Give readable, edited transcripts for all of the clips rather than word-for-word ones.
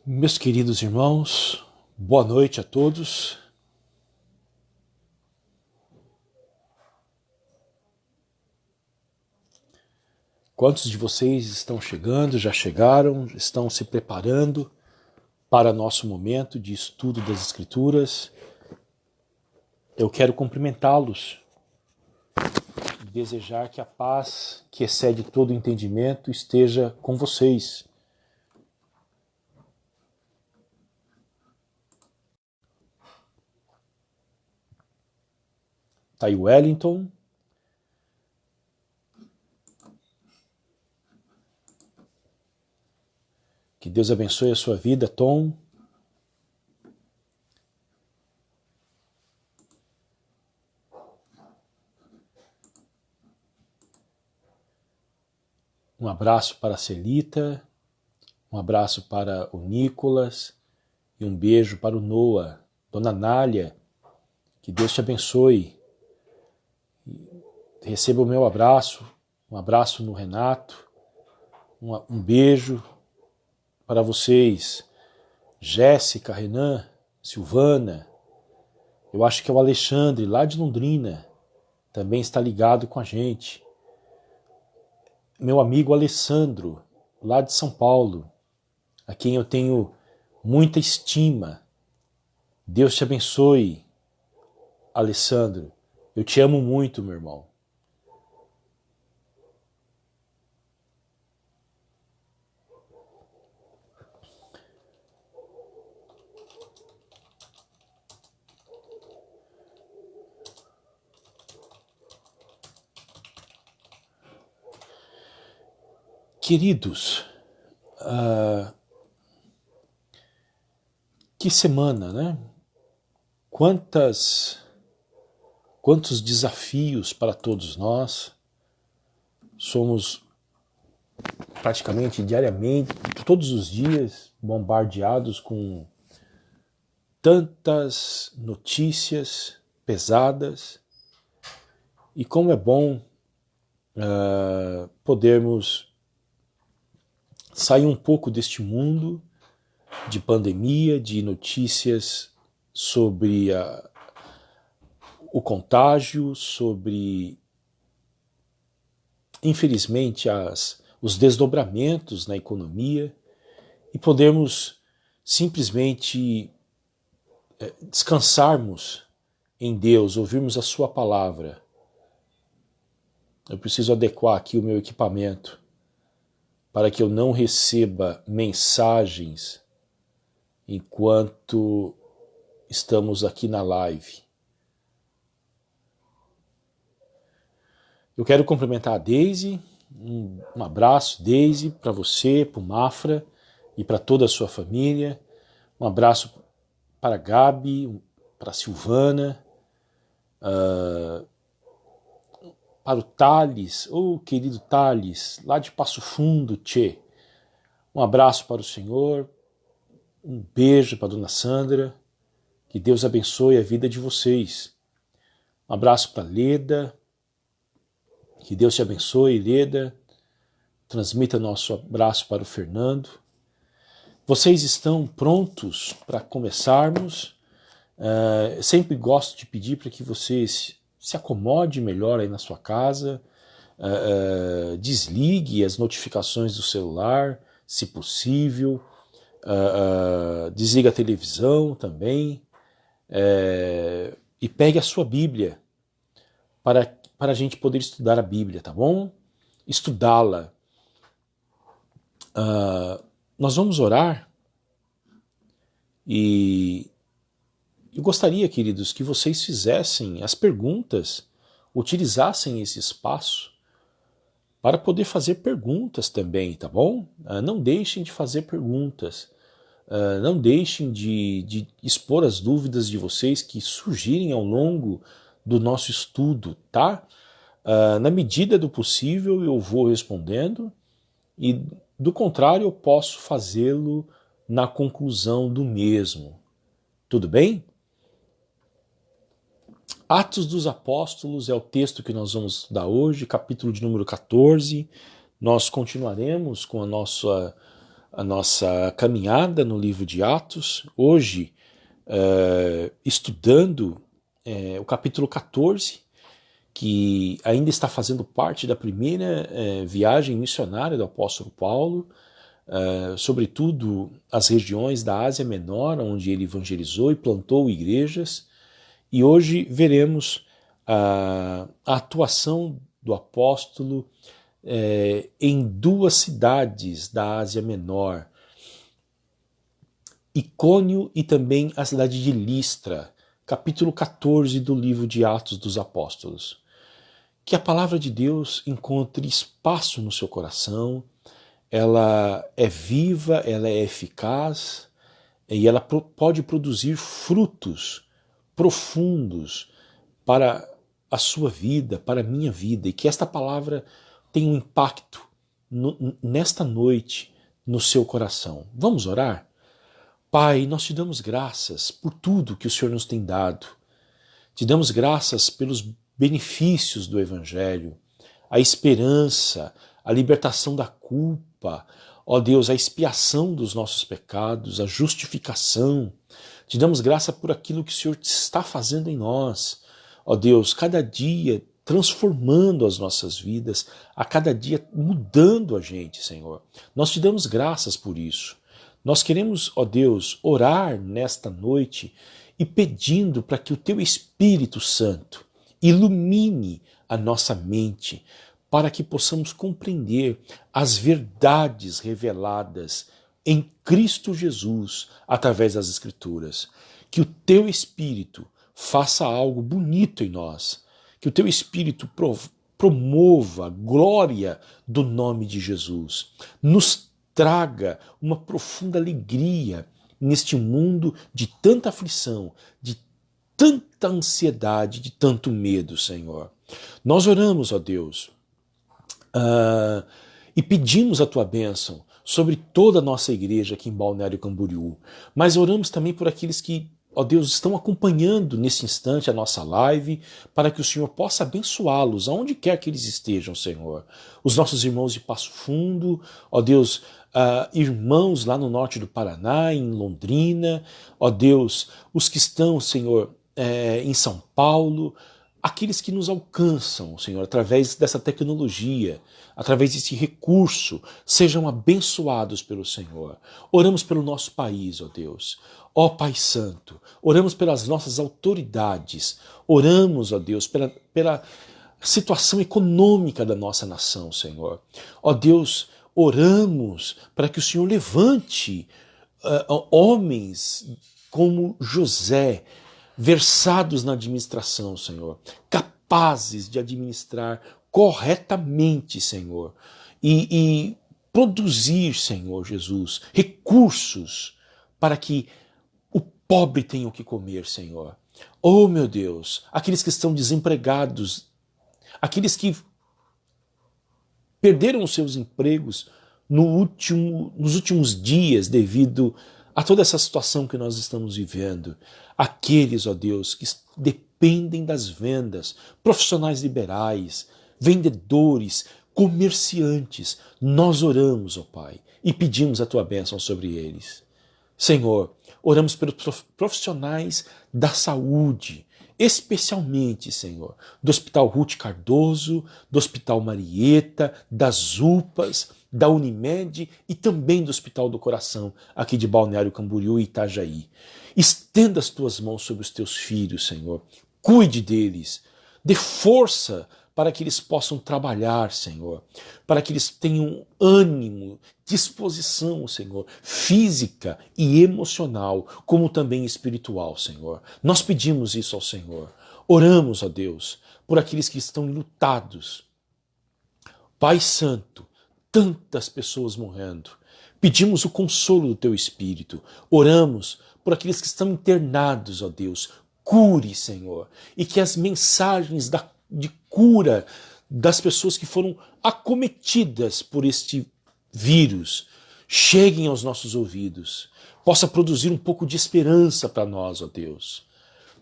Meus queridos irmãos, boa noite a todos. Quantos de vocês estão chegando, já chegaram, estão se preparando para nosso momento de estudo das Escrituras? Eu quero cumprimentá-los, desejar que a paz, que excede todo entendimento, esteja com vocês. Tá aí o Wellington. Que Deus abençoe a sua vida, Tom. Um abraço para a Celita, um abraço para o Nicolas e um beijo para o Noah. Dona Nália, que Deus te abençoe. Receba o meu abraço, um abraço no Renato, um beijo para vocês. Jéssica, Renan, Silvana, eu acho que é o Alexandre, lá de Londrina, também está ligado com a gente. Meu amigo Alessandro, lá de São Paulo, a quem eu tenho muita estima. Deus te abençoe, Alessandro. Eu te amo muito, meu irmão. Queridos, que semana, né? Quantos desafios para todos nós. Somos praticamente diariamente, todos os dias, bombardeados com tantas notícias pesadas. E como é bom podermos sair um pouco deste mundo de pandemia, de notícias sobre o contágio, sobre, infelizmente, os desdobramentos na economia, e podermos simplesmente descansarmos em Deus, ouvirmos a sua palavra. Eu preciso adequar aqui o meu equipamento para que eu não receba mensagens enquanto estamos aqui na live. Eu quero cumprimentar a Deise, um abraço, Deise, para você, para o Mafra e para toda a sua família. Um abraço para a Gabi, para a Silvana, para o Thales, querido Thales, lá de Passo Fundo, tchê. Um abraço para o senhor, um beijo para a dona Sandra, que Deus abençoe a vida de vocês. Um abraço para Leda, que Deus te abençoe, Leda. Transmita nosso abraço para o Fernando. Vocês estão prontos para começarmos? Sempre gosto de pedir para que vocês se acomode melhor aí na sua casa, desligue as notificações do celular, se possível, desliga a televisão também, e pegue a sua Bíblia para a gente poder estudar a Bíblia, tá bom? Estudá-la. Nós vamos orar e eu gostaria, queridos, que vocês fizessem as perguntas, utilizassem esse espaço para poder fazer perguntas também, tá bom? Não deixem de fazer perguntas, não deixem de expor as dúvidas de vocês que surgirem ao longo do nosso estudo, tá? Na medida do possível eu vou respondendo e, do contrário, eu posso fazê-lo na conclusão do mesmo. Tudo bem? Atos dos Apóstolos é o texto que nós vamos estudar hoje, capítulo de número 14. Nós continuaremos com a nossa caminhada no livro de Atos, hoje estudando o capítulo 14, que ainda está fazendo parte da primeira viagem missionária do apóstolo Paulo, sobretudo as regiões da Ásia Menor, onde ele evangelizou e plantou igrejas. E hoje veremos a atuação do apóstolo em duas cidades da Ásia Menor, Icônio e também a cidade de Listra, capítulo 14 do livro de Atos dos Apóstolos. Que a palavra de Deus encontre espaço no seu coração, ela é viva, ela é eficaz e ela pode produzir frutos profundos para a sua vida, para a minha vida, e que esta palavra tenha um impacto nesta noite no seu coração. Vamos orar? Pai, nós te damos graças por tudo que o Senhor nos tem dado. Te damos graças pelos benefícios do Evangelho, a esperança, a libertação da culpa, ó Deus, a expiação dos nossos pecados, a justificação. Te damos graça por aquilo que o Senhor está fazendo em nós, ó Deus, cada dia transformando as nossas vidas, a cada dia mudando a gente, Senhor. Nós te damos graças por isso. Nós queremos, ó Deus, orar nesta noite e pedindo para que o Teu Espírito Santo ilumine a nossa mente, para que possamos compreender as verdades reveladas em Cristo Jesus através das Escrituras. Que o Teu Espírito faça algo bonito em nós, que o Teu Espírito promova a glória do nome de Jesus, nos traga uma profunda alegria neste mundo de tanta aflição, de tanta ansiedade, de tanto medo, Senhor. Nós oramos, ó Deus, e pedimos a Tua bênção sobre toda a nossa igreja aqui em Balneário Camboriú, mas oramos também por aqueles que, ó Deus, estão acompanhando nesse instante a nossa live, para que o Senhor possa abençoá-los, aonde quer que eles estejam, Senhor. Os nossos irmãos de Passo Fundo, ó Deus, irmãos lá no norte do Paraná, em Londrina, ó Deus, os que estão, Senhor, em São Paulo, aqueles que nos alcançam, Senhor, através dessa tecnologia, através desse recurso, sejam abençoados pelo Senhor. Oramos pelo nosso país, ó Deus. Ó Pai Santo, oramos pelas nossas autoridades, oramos, ó Deus, pela situação econômica da nossa nação, Senhor. Ó Deus, oramos para que o Senhor levante homens como José, versados na administração, Senhor, capazes de administrar corretamente, Senhor, e produzir, Senhor Jesus, recursos para que o pobre tenha o que comer, Senhor. Oh, meu Deus, aqueles que estão desempregados, aqueles que perderam os seus empregos nos últimos dias devido a toda essa situação que nós estamos vivendo. Aqueles, ó Deus, que dependem das vendas, profissionais liberais, vendedores, comerciantes, nós oramos, ó Pai, e pedimos a Tua bênção sobre eles. Senhor, oramos pelos profissionais da saúde, especialmente, Senhor, do Hospital Ruth Cardoso, do Hospital Marieta, das UPAs, da Unimed e também do Hospital do Coração, aqui de Balneário Camboriú e Itajaí. Estenda as Tuas mãos sobre os Teus filhos, Senhor. Cuide deles. Dê força para que eles possam trabalhar, Senhor. Para que eles tenham ânimo, disposição, Senhor, física e emocional, como também espiritual, Senhor. Nós pedimos isso ao Senhor. Oramos, ó Deus, por aqueles que estão enlutados. Pai Santo, tantas pessoas morrendo. Pedimos o consolo do Teu Espírito. Oramos por aqueles que estão internados, ó Deus. Cure, Senhor. E que as mensagens de cura das pessoas que foram acometidas por este vírus cheguem aos nossos ouvidos. Possa produzir um pouco de esperança para nós, ó Deus.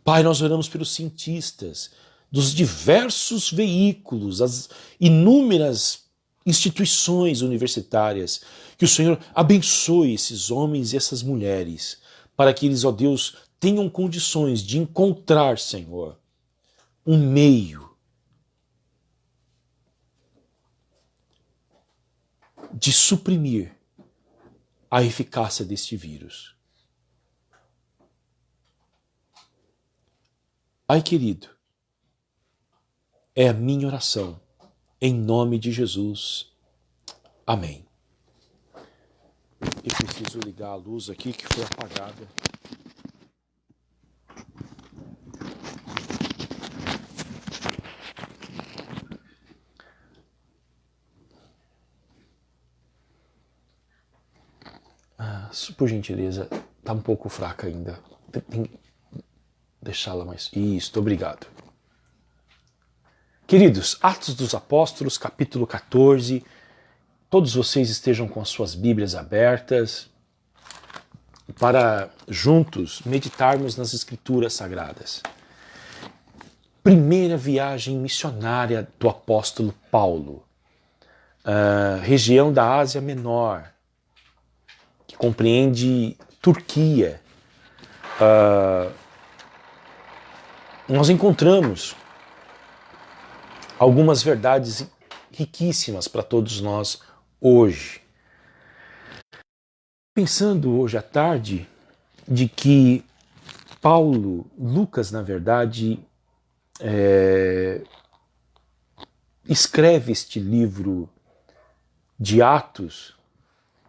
Pai, nós oramos pelos cientistas, dos diversos veículos, as inúmeras instituições universitárias. Que o Senhor abençoe esses homens e essas mulheres, para que eles, ó Deus, tenham condições de encontrar, Senhor, um meio de suprimir a eficácia deste vírus. Pai querido, é a minha oração, em nome de Jesus. Amém. Eu preciso ligar a luz aqui que foi apagada. Por gentileza, está um pouco fraca ainda. Tem que deixá-la mais... Isso, obrigado. Queridos, Atos dos Apóstolos, capítulo 14. Todos vocês estejam com as suas Bíblias abertas para juntos meditarmos nas Escrituras Sagradas. Primeira viagem missionária do apóstolo Paulo. Região da Ásia Menor, que compreende Turquia. Nós encontramos algumas verdades riquíssimas para todos nós hoje. Pensando hoje à tarde de que Lucas, na verdade, escreve este livro de Atos,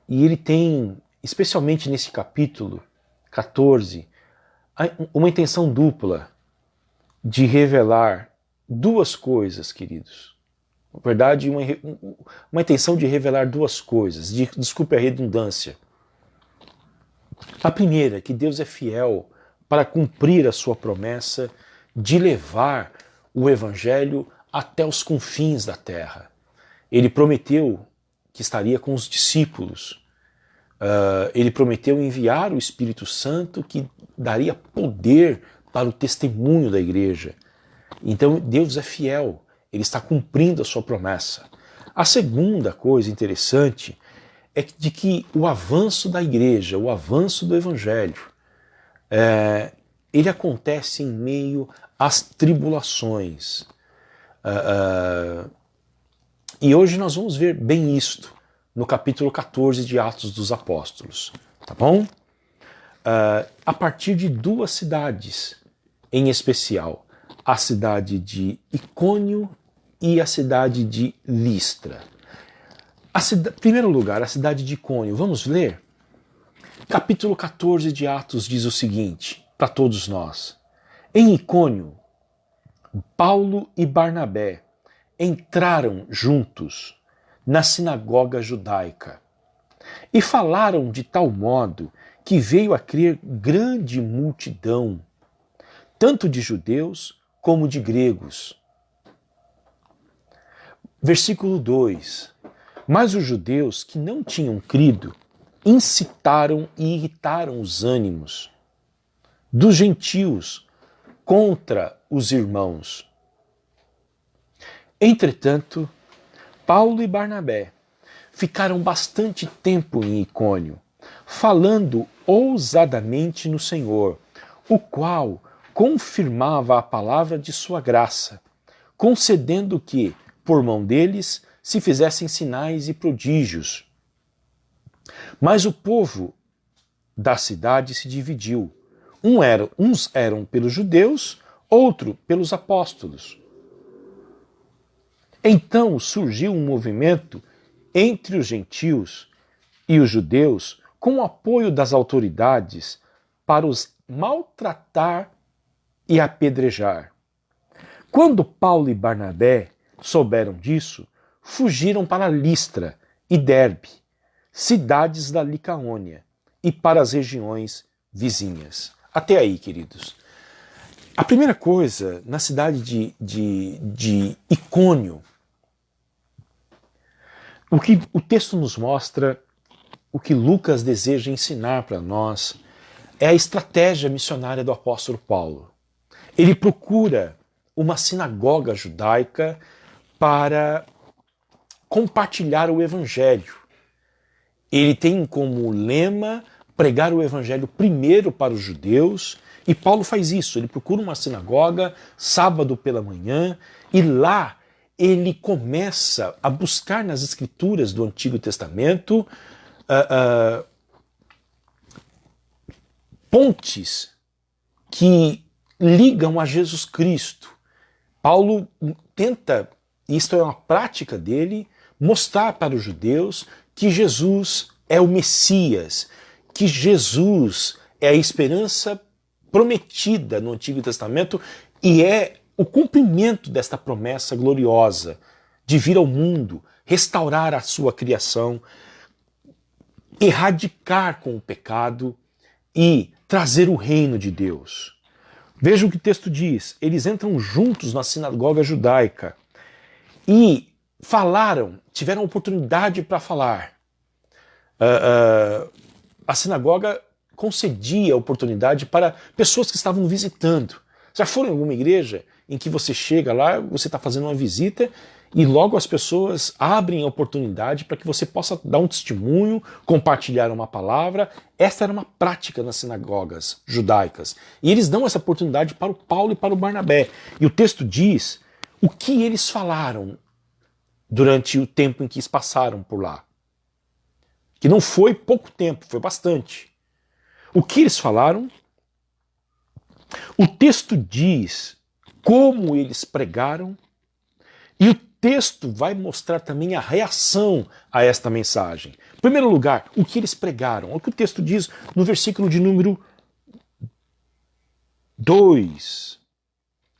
e ele tem, especialmente nesse capítulo 14, uma intenção dupla de revelar duas coisas, queridos. Na verdade, uma intenção de revelar duas coisas. Desculpe a redundância. A primeira, que Deus é fiel para cumprir a sua promessa de levar o Evangelho até os confins da terra. Ele prometeu que estaria com os discípulos. Ele prometeu enviar o Espírito Santo, que daria poder para o testemunho da igreja. Então Deus é fiel, Ele está cumprindo a sua promessa. A segunda coisa interessante é de que o avanço da igreja, o avanço do Evangelho, ele acontece em meio às tribulações. E hoje nós vamos ver bem isto no capítulo 14 de Atos dos Apóstolos. Tá bom? A partir de duas cidades, em especial, a cidade de Icônio e a cidade de Listra. Primeiro lugar, a cidade de Icônio. Vamos ler? Capítulo 14 de Atos diz o seguinte, para todos nós. Em Icônio, Paulo e Barnabé entraram juntos na sinagoga judaica e falaram de tal modo que veio a crer grande multidão, tanto de judeus como de gregos. Versículo 2. Mas os judeus que não tinham crido incitaram e irritaram os ânimos dos gentios contra os irmãos. Entretanto, Paulo e Barnabé ficaram bastante tempo em Icônio, falando ousadamente no Senhor, o qual confirmava a palavra de sua graça, concedendo que, por mão deles, se fizessem sinais e prodígios. Mas o povo da cidade se dividiu. Uns eram pelos judeus, outro pelos apóstolos. Então surgiu um movimento entre os gentios e os judeus com o apoio das autoridades para os maltratar e apedrejar. Quando Paulo e Barnabé souberam disso, fugiram para Listra e Derbe, cidades da Licaônia, e para as regiões vizinhas. Até aí, queridos. A primeira coisa, na cidade de Icônio, o que o texto nos mostra, o que Lucas deseja ensinar para nós, é a estratégia missionária do apóstolo Paulo. Ele procura uma sinagoga judaica para compartilhar o evangelho. Ele tem como lema pregar o evangelho primeiro para os judeus, e Paulo faz isso. Ele procura uma sinagoga, sábado pela manhã, e lá ele começa a buscar nas escrituras do Antigo Testamento pontes que ligam a Jesus Cristo. Paulo tenta, e isto é uma prática dele, mostrar para os judeus que Jesus é o Messias, que Jesus é a esperança prometida no Antigo Testamento e é o cumprimento desta promessa gloriosa de vir ao mundo, restaurar a sua criação, erradicar com o pecado e trazer o reino de Deus. Veja o que o texto diz. Eles entram juntos na sinagoga judaica e falaram, tiveram oportunidade para falar. A sinagoga concedia oportunidade para pessoas que estavam visitando. Já foram em alguma igreja em que você chega lá, você está fazendo uma visita e logo as pessoas abrem a oportunidade para que você possa dar um testemunho, compartilhar uma palavra? Esta era uma prática nas sinagogas judaicas. E eles dão essa oportunidade para o Paulo e para o Barnabé. E o texto diz o que eles falaram durante o tempo em que eles passaram por lá. Que não foi pouco tempo, foi bastante. O que eles falaram? O texto diz como eles pregaram e o texto vai mostrar também a reação a esta mensagem. Em primeiro lugar, o que eles pregaram. Olha o que o texto diz no versículo de número 2.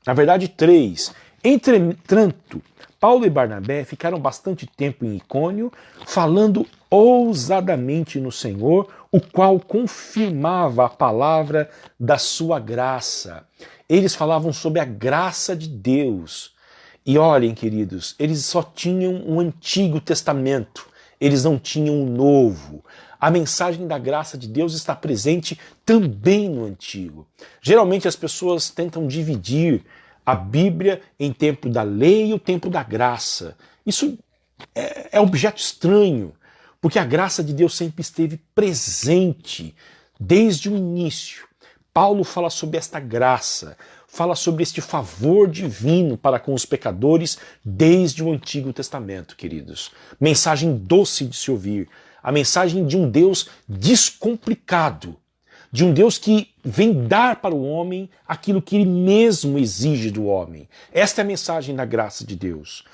Na verdade, 3. Entretanto, Paulo e Barnabé ficaram bastante tempo em Icônio, falando ousadamente no Senhor, o qual confirmava a palavra da sua graça. Eles falavam sobre a graça de Deus. E olhem, queridos, eles só tinham um Antigo Testamento, eles não tinham um Novo. A mensagem da graça de Deus está presente também no Antigo. Geralmente as pessoas tentam dividir a Bíblia em tempo da lei e o tempo da graça. Isso é objeto estranho, porque a graça de Deus sempre esteve presente desde o início. Paulo fala sobre esta graça, fala sobre este favor divino para com os pecadores desde o Antigo Testamento, queridos. Mensagem doce de se ouvir, a mensagem de um Deus descomplicado, de um Deus que vem dar para o homem aquilo que ele mesmo exige do homem. Esta é a mensagem da graça de Deus.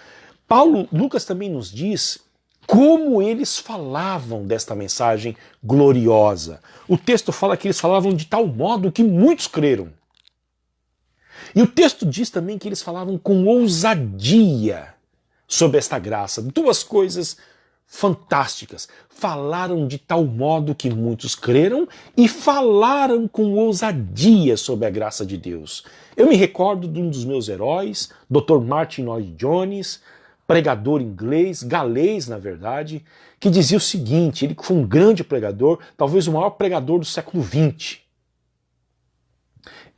Lucas também nos diz como eles falavam desta mensagem gloriosa. O texto fala que eles falavam de tal modo que muitos creram. E o texto diz também que eles falavam com ousadia sobre esta graça. Duas coisas fantásticas. Falaram de tal modo que muitos creram e falaram com ousadia sobre a graça de Deus. Eu me recordo de um dos meus heróis, Dr. Martin Lloyd Jones, pregador inglês, galês na verdade, que dizia o seguinte, ele foi um grande pregador, talvez o maior pregador do século XX.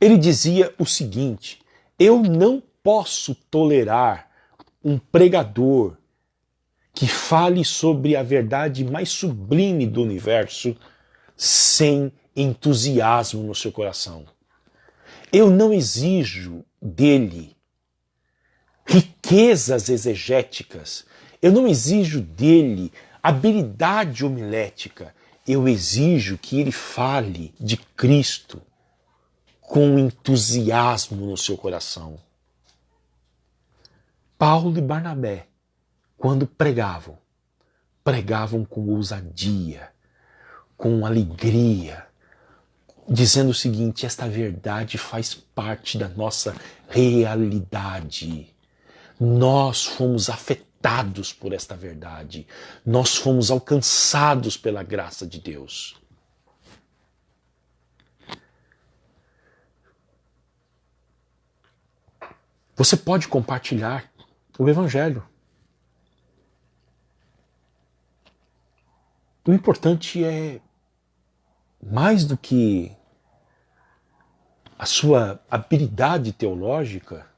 Ele dizia o seguinte: eu não posso tolerar um pregador que fale sobre a verdade mais sublime do universo sem entusiasmo no seu coração. Eu não exijo dele riquezas exegéticas, eu não exijo dele habilidade homilética, eu exijo que ele fale de Cristo com entusiasmo no seu coração. Paulo e Barnabé, quando pregavam, pregavam com ousadia, com alegria, dizendo o seguinte: esta verdade faz parte da nossa realidade. Nós fomos afetados por esta verdade. Nós fomos alcançados pela graça de Deus. Você pode compartilhar o Evangelho. O importante é, mais do que a sua habilidade teológica,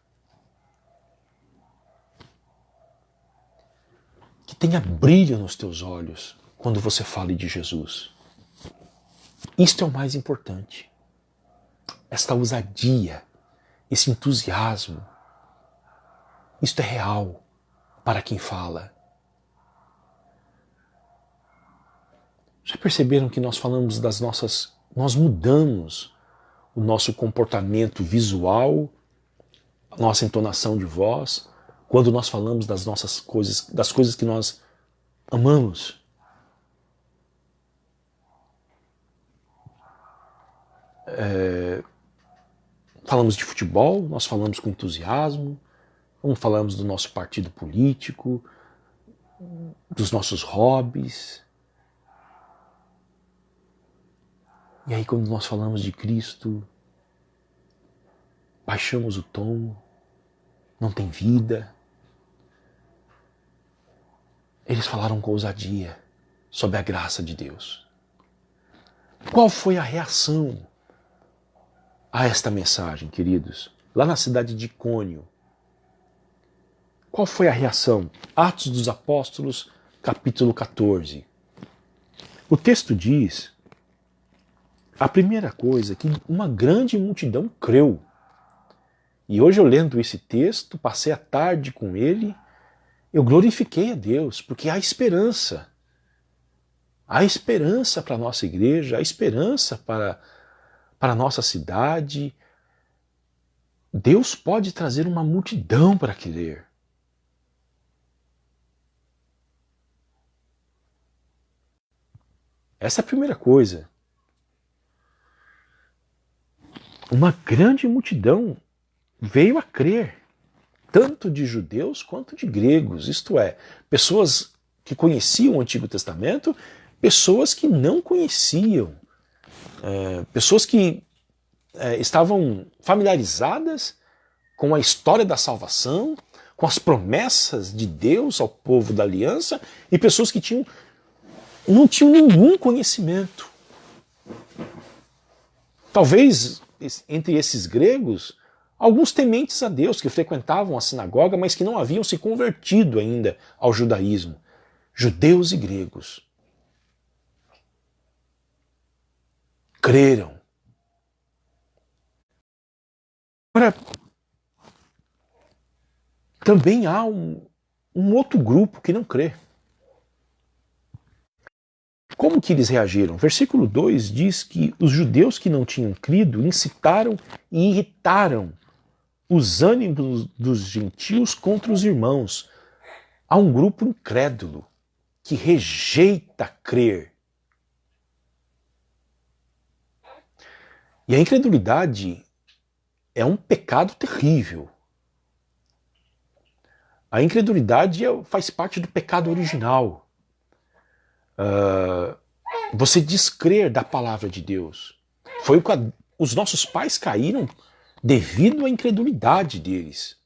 que tenha brilho nos teus olhos quando você fale de Jesus. Isto é o mais importante. Esta ousadia, esse entusiasmo, isto é real para quem fala. Já perceberam que nós falamos das nossas... Nós mudamos o nosso comportamento visual, a nossa entonação de voz, quando nós falamos das nossas coisas, das coisas que nós amamos. Falamos de futebol, nós falamos com entusiasmo, não falamos do nosso partido político, dos nossos hobbies. E aí quando nós falamos de Cristo, baixamos o tom, não tem vida. Eles falaram com ousadia sobre a graça de Deus. Qual foi a reação a esta mensagem, queridos? Lá na cidade de Icônio. Qual foi a reação? Atos dos Apóstolos, capítulo 14. O texto diz, a primeira coisa, que uma grande multidão creu. E hoje eu lendo esse texto, passei a tarde com ele, eu glorifiquei a Deus, porque há esperança. Há esperança para a nossa igreja, há esperança para a nossa cidade. Deus pode trazer uma multidão para crer. Essa é a primeira coisa. Uma grande multidão veio a crer, tanto de judeus quanto de gregos, isto é, pessoas que conheciam o Antigo Testamento, pessoas que não conheciam, pessoas que estavam familiarizadas com a história da salvação, com as promessas de Deus ao povo da aliança, e pessoas que não tinham nenhum conhecimento. Talvez entre esses gregos, alguns tementes a Deus que frequentavam a sinagoga, mas que não haviam se convertido ainda ao judaísmo. Judeus e gregos creram. Agora, também há um outro grupo que não crê. Como que eles reagiram? Versículo 2 diz que os judeus que não tinham crido incitaram e irritaram os ânimos dos gentios contra os irmãos. Há um grupo incrédulo que rejeita crer. E a incredulidade é um pecado terrível. A incredulidade faz parte do pecado original. Você descrer da palavra de Deus. Foi o que os nossos pais caíram devido à incredulidade deles.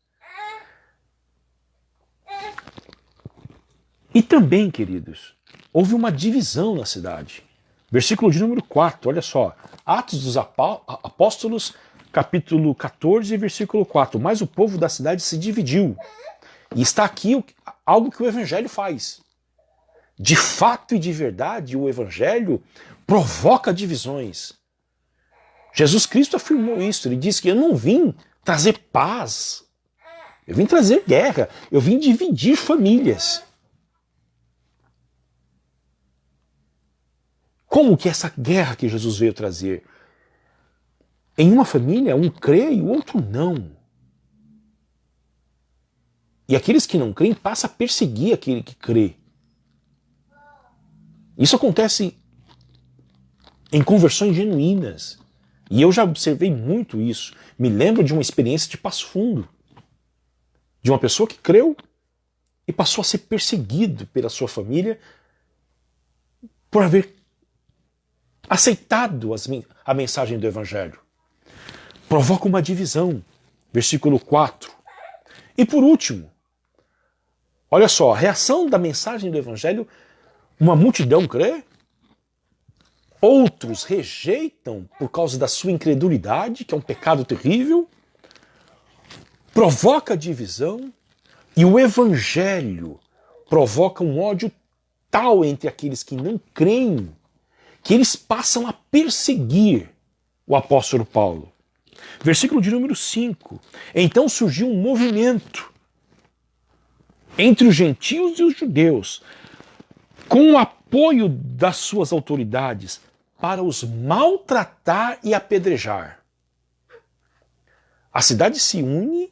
E também, queridos, houve uma divisão na cidade. Versículo de número 4, olha só. Atos dos Apóstolos, capítulo 14, versículo 4. Mas o povo da cidade se dividiu. E está aqui algo que o Evangelho faz. De fato e de verdade, o Evangelho provoca divisões. Jesus Cristo afirmou isso. Ele disse que eu não vim trazer paz. Eu vim trazer guerra. Eu vim dividir famílias. Como que essa guerra que Jesus veio trazer? Em uma família, um crê e o outro não. E aqueles que não creem passam a perseguir aquele que crê. Isso acontece em conversões genuínas. E eu já observei muito isso. Me lembro de uma experiência de Passo Fundo. De uma pessoa que creu e passou a ser perseguido pela sua família por haver aceitado a mensagem do Evangelho. Provoca uma divisão. Versículo 4. E por último, olha só, a reação da mensagem do Evangelho. Uma multidão crê, outros rejeitam por causa da sua incredulidade, que é um pecado terrível, provoca divisão, e o Evangelho provoca um ódio tal entre aqueles que não creem, que eles passam a perseguir o apóstolo Paulo. Versículo de número 5. Então surgiu um movimento entre os gentios e os judeus, com o apoio das suas autoridades, para os maltratar e apedrejar. A cidade se une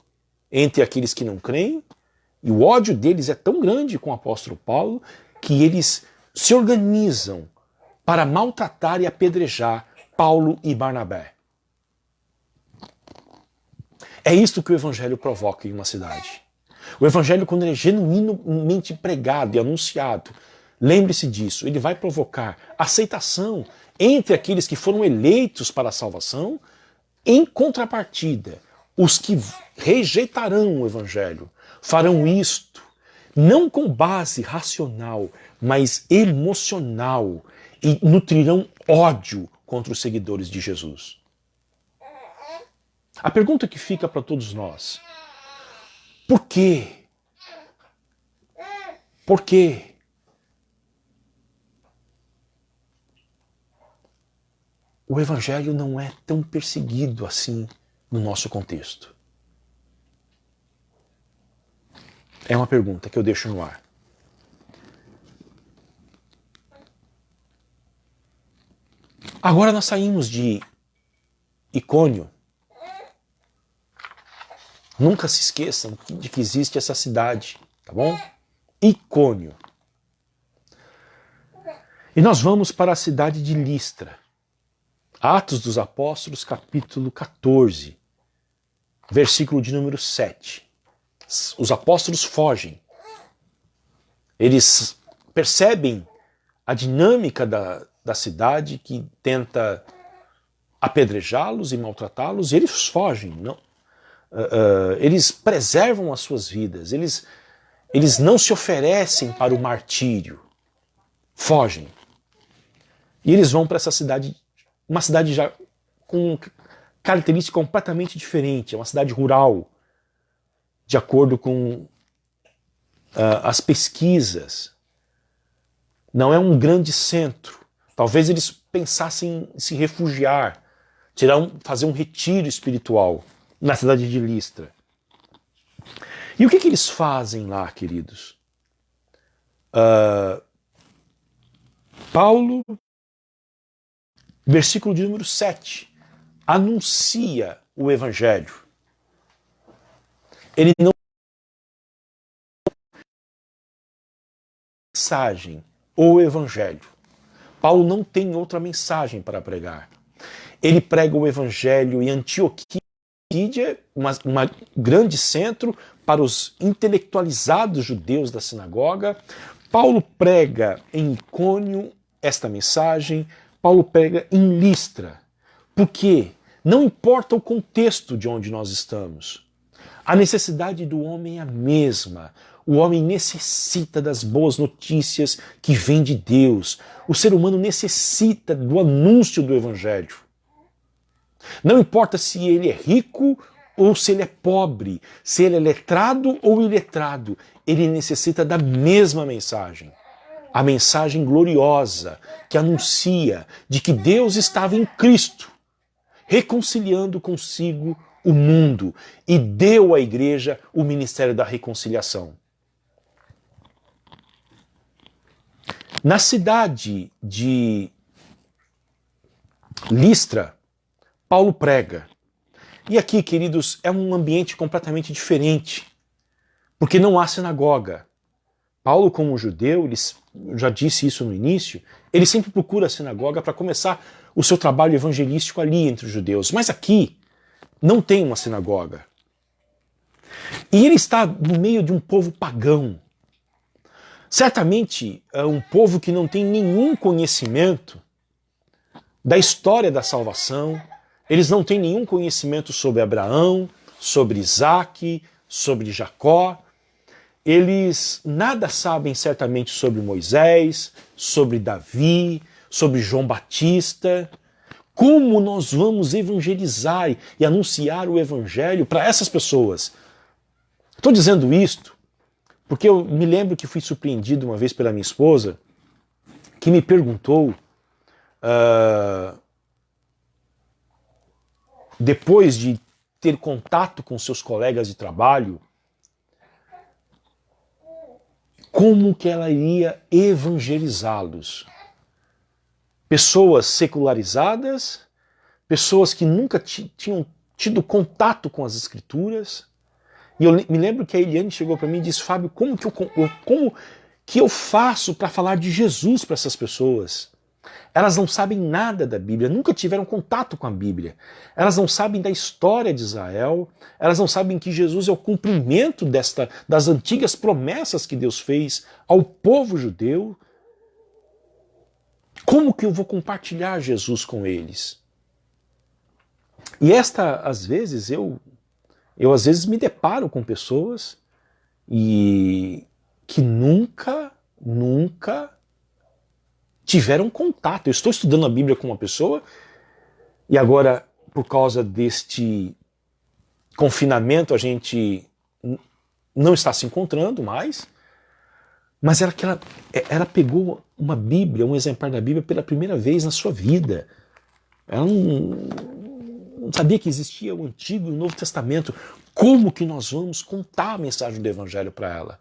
entre aqueles que não creem, e o ódio deles é tão grande com o apóstolo Paulo, que eles se organizam para maltratar e apedrejar Paulo e Barnabé. É isto que o evangelho provoca em uma cidade. O evangelho, quando ele é genuinamente pregado e anunciado, lembre-se disso, ele vai provocar aceitação entre aqueles que foram eleitos para a salvação. Em contrapartida, os que rejeitarão o evangelho farão isto não com base racional, mas emocional, e nutrirão ódio contra os seguidores de Jesus. A pergunta que fica para todos nós: por quê? Por quê? O evangelho não é tão perseguido assim no nosso contexto? É uma pergunta que eu deixo no ar. Agora nós saímos de Icônio. Nunca se esqueçam de que existe essa cidade, tá bom? Icônio. E nós vamos para a cidade de Listra. Atos dos Apóstolos, capítulo 14, versículo de número 7. Os apóstolos fogem. Eles percebem a dinâmica da cidade que tenta apedrejá-los e maltratá-los, e eles fogem. Não? Eles preservam as suas vidas. Eles não se oferecem para o martírio. Fogem. E eles vão para essa cidade, uma cidade já com característica completamente diferente. É uma cidade rural, de acordo com as pesquisas. Não é um grande centro. Talvez eles pensassem em se refugiar, fazer um retiro espiritual na cidade de Listra. E o que eles fazem lá, queridos? Paulo, versículo de número 7, anuncia o evangelho. Ele não mensagem ou evangelho. Paulo não tem outra mensagem para pregar. Ele prega o evangelho em Antioquia, um grande centro para os intelectualizados judeus da sinagoga. Paulo prega em Icônio esta mensagem. Paulo prega em Listra. Por quê? Não importa o contexto de onde nós estamos. A necessidade do homem é a mesma. O homem necessita das boas notícias que vêm de Deus. O ser humano necessita do anúncio do evangelho. Não importa se ele é rico ou se ele é pobre, se ele é letrado ou iletrado, ele necessita da mesma mensagem. A mensagem gloriosa que anuncia de que Deus estava em Cristo, reconciliando consigo o mundo, e deu à igreja o ministério da reconciliação. Na cidade de Listra, Paulo prega. E aqui, queridos, é um ambiente completamente diferente, porque não há sinagoga. Paulo, como judeu, já disse isso no início, ele sempre procura a sinagoga para começar o seu trabalho evangelístico ali entre os judeus. Mas aqui não tem uma sinagoga. E ele está no meio de um povo pagão. Certamente é um povo que não tem nenhum conhecimento da história da salvação. Eles não têm nenhum conhecimento sobre Abraão, sobre Isaque, sobre Jacó. Eles nada sabem certamente sobre Moisés, sobre Davi, sobre João Batista. Como nós vamos evangelizar e anunciar o evangelho para essas pessoas? Estou dizendo isto Porque eu me lembro que fui surpreendido uma vez pela minha esposa, que me perguntou, depois de ter contato com seus colegas de trabalho, como que ela iria evangelizá-los. Pessoas secularizadas, pessoas que nunca tinham tido contato com as escrituras. E eu me lembro que a Eliane chegou para mim e disse, Fábio, como que eu faço para falar de Jesus para essas pessoas? Elas não sabem nada da Bíblia, nunca tiveram contato com a Bíblia. Elas não sabem da história de Israel, elas não sabem que Jesus é o cumprimento das antigas promessas que Deus fez ao povo judeu. Como que eu vou compartilhar Jesus com eles? E às vezes, eu às vezes me deparo com pessoas que nunca tiveram contato. Eu estou estudando a Bíblia com uma pessoa e agora, por causa deste confinamento, a gente não está se encontrando mais, mas ela pegou uma Bíblia, um exemplar da Bíblia pela primeira vez na sua vida. Ela não sabia que existia o Antigo e o Novo Testamento. Como que nós vamos contar a mensagem do Evangelho para ela?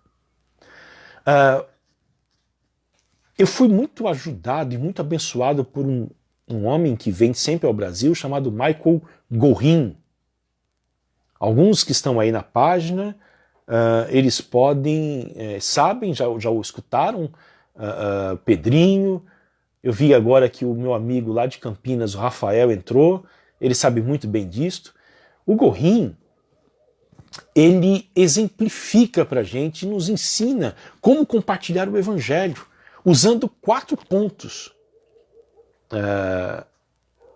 Eu fui muito ajudado e muito abençoado por um homem que vem sempre ao Brasil, chamado Michael Gorin. Alguns que estão aí na página, eles sabem, já o escutaram, Pedrinho. Eu vi agora que o meu amigo lá de Campinas, o Rafael, entrou. Ele sabe muito bem disto. O Gorin, ele exemplifica para a gente, nos ensina como compartilhar o Evangelho, usando 4 pontos.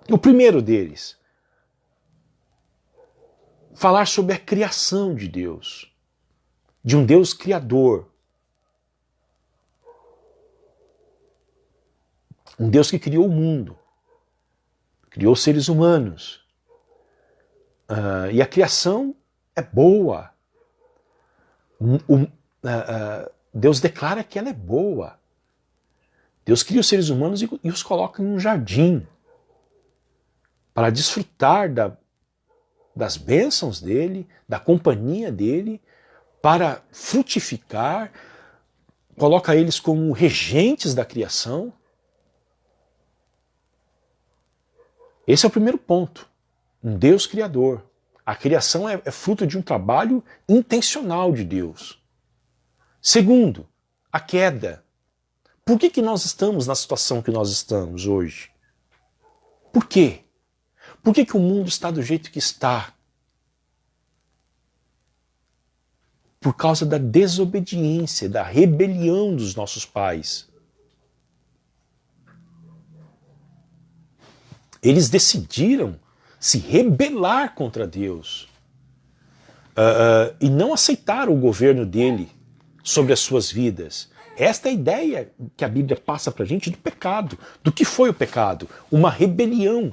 O primeiro deles, falar sobre a criação de Deus, de um Deus criador. Um Deus que criou o mundo, criou os seres humanos. E a criação é boa. Deus declara que ela é boa. Deus cria os seres humanos e os coloca em um jardim para desfrutar das bênçãos dele, da companhia dele, para frutificar, coloca eles como regentes da criação. Esse é o primeiro ponto. Um Deus criador. A criação é fruto de um trabalho intencional de Deus. Segundo, a queda. Por que nós estamos na situação que nós estamos hoje? Por quê? Por que o mundo está do jeito que está? Por causa da desobediência, da rebelião dos nossos pais. Eles decidiram se rebelar contra Deus e não aceitar o governo dele sobre as suas vidas. Esta é a ideia que a Bíblia passa para a gente do pecado. Do que foi o pecado? Uma rebelião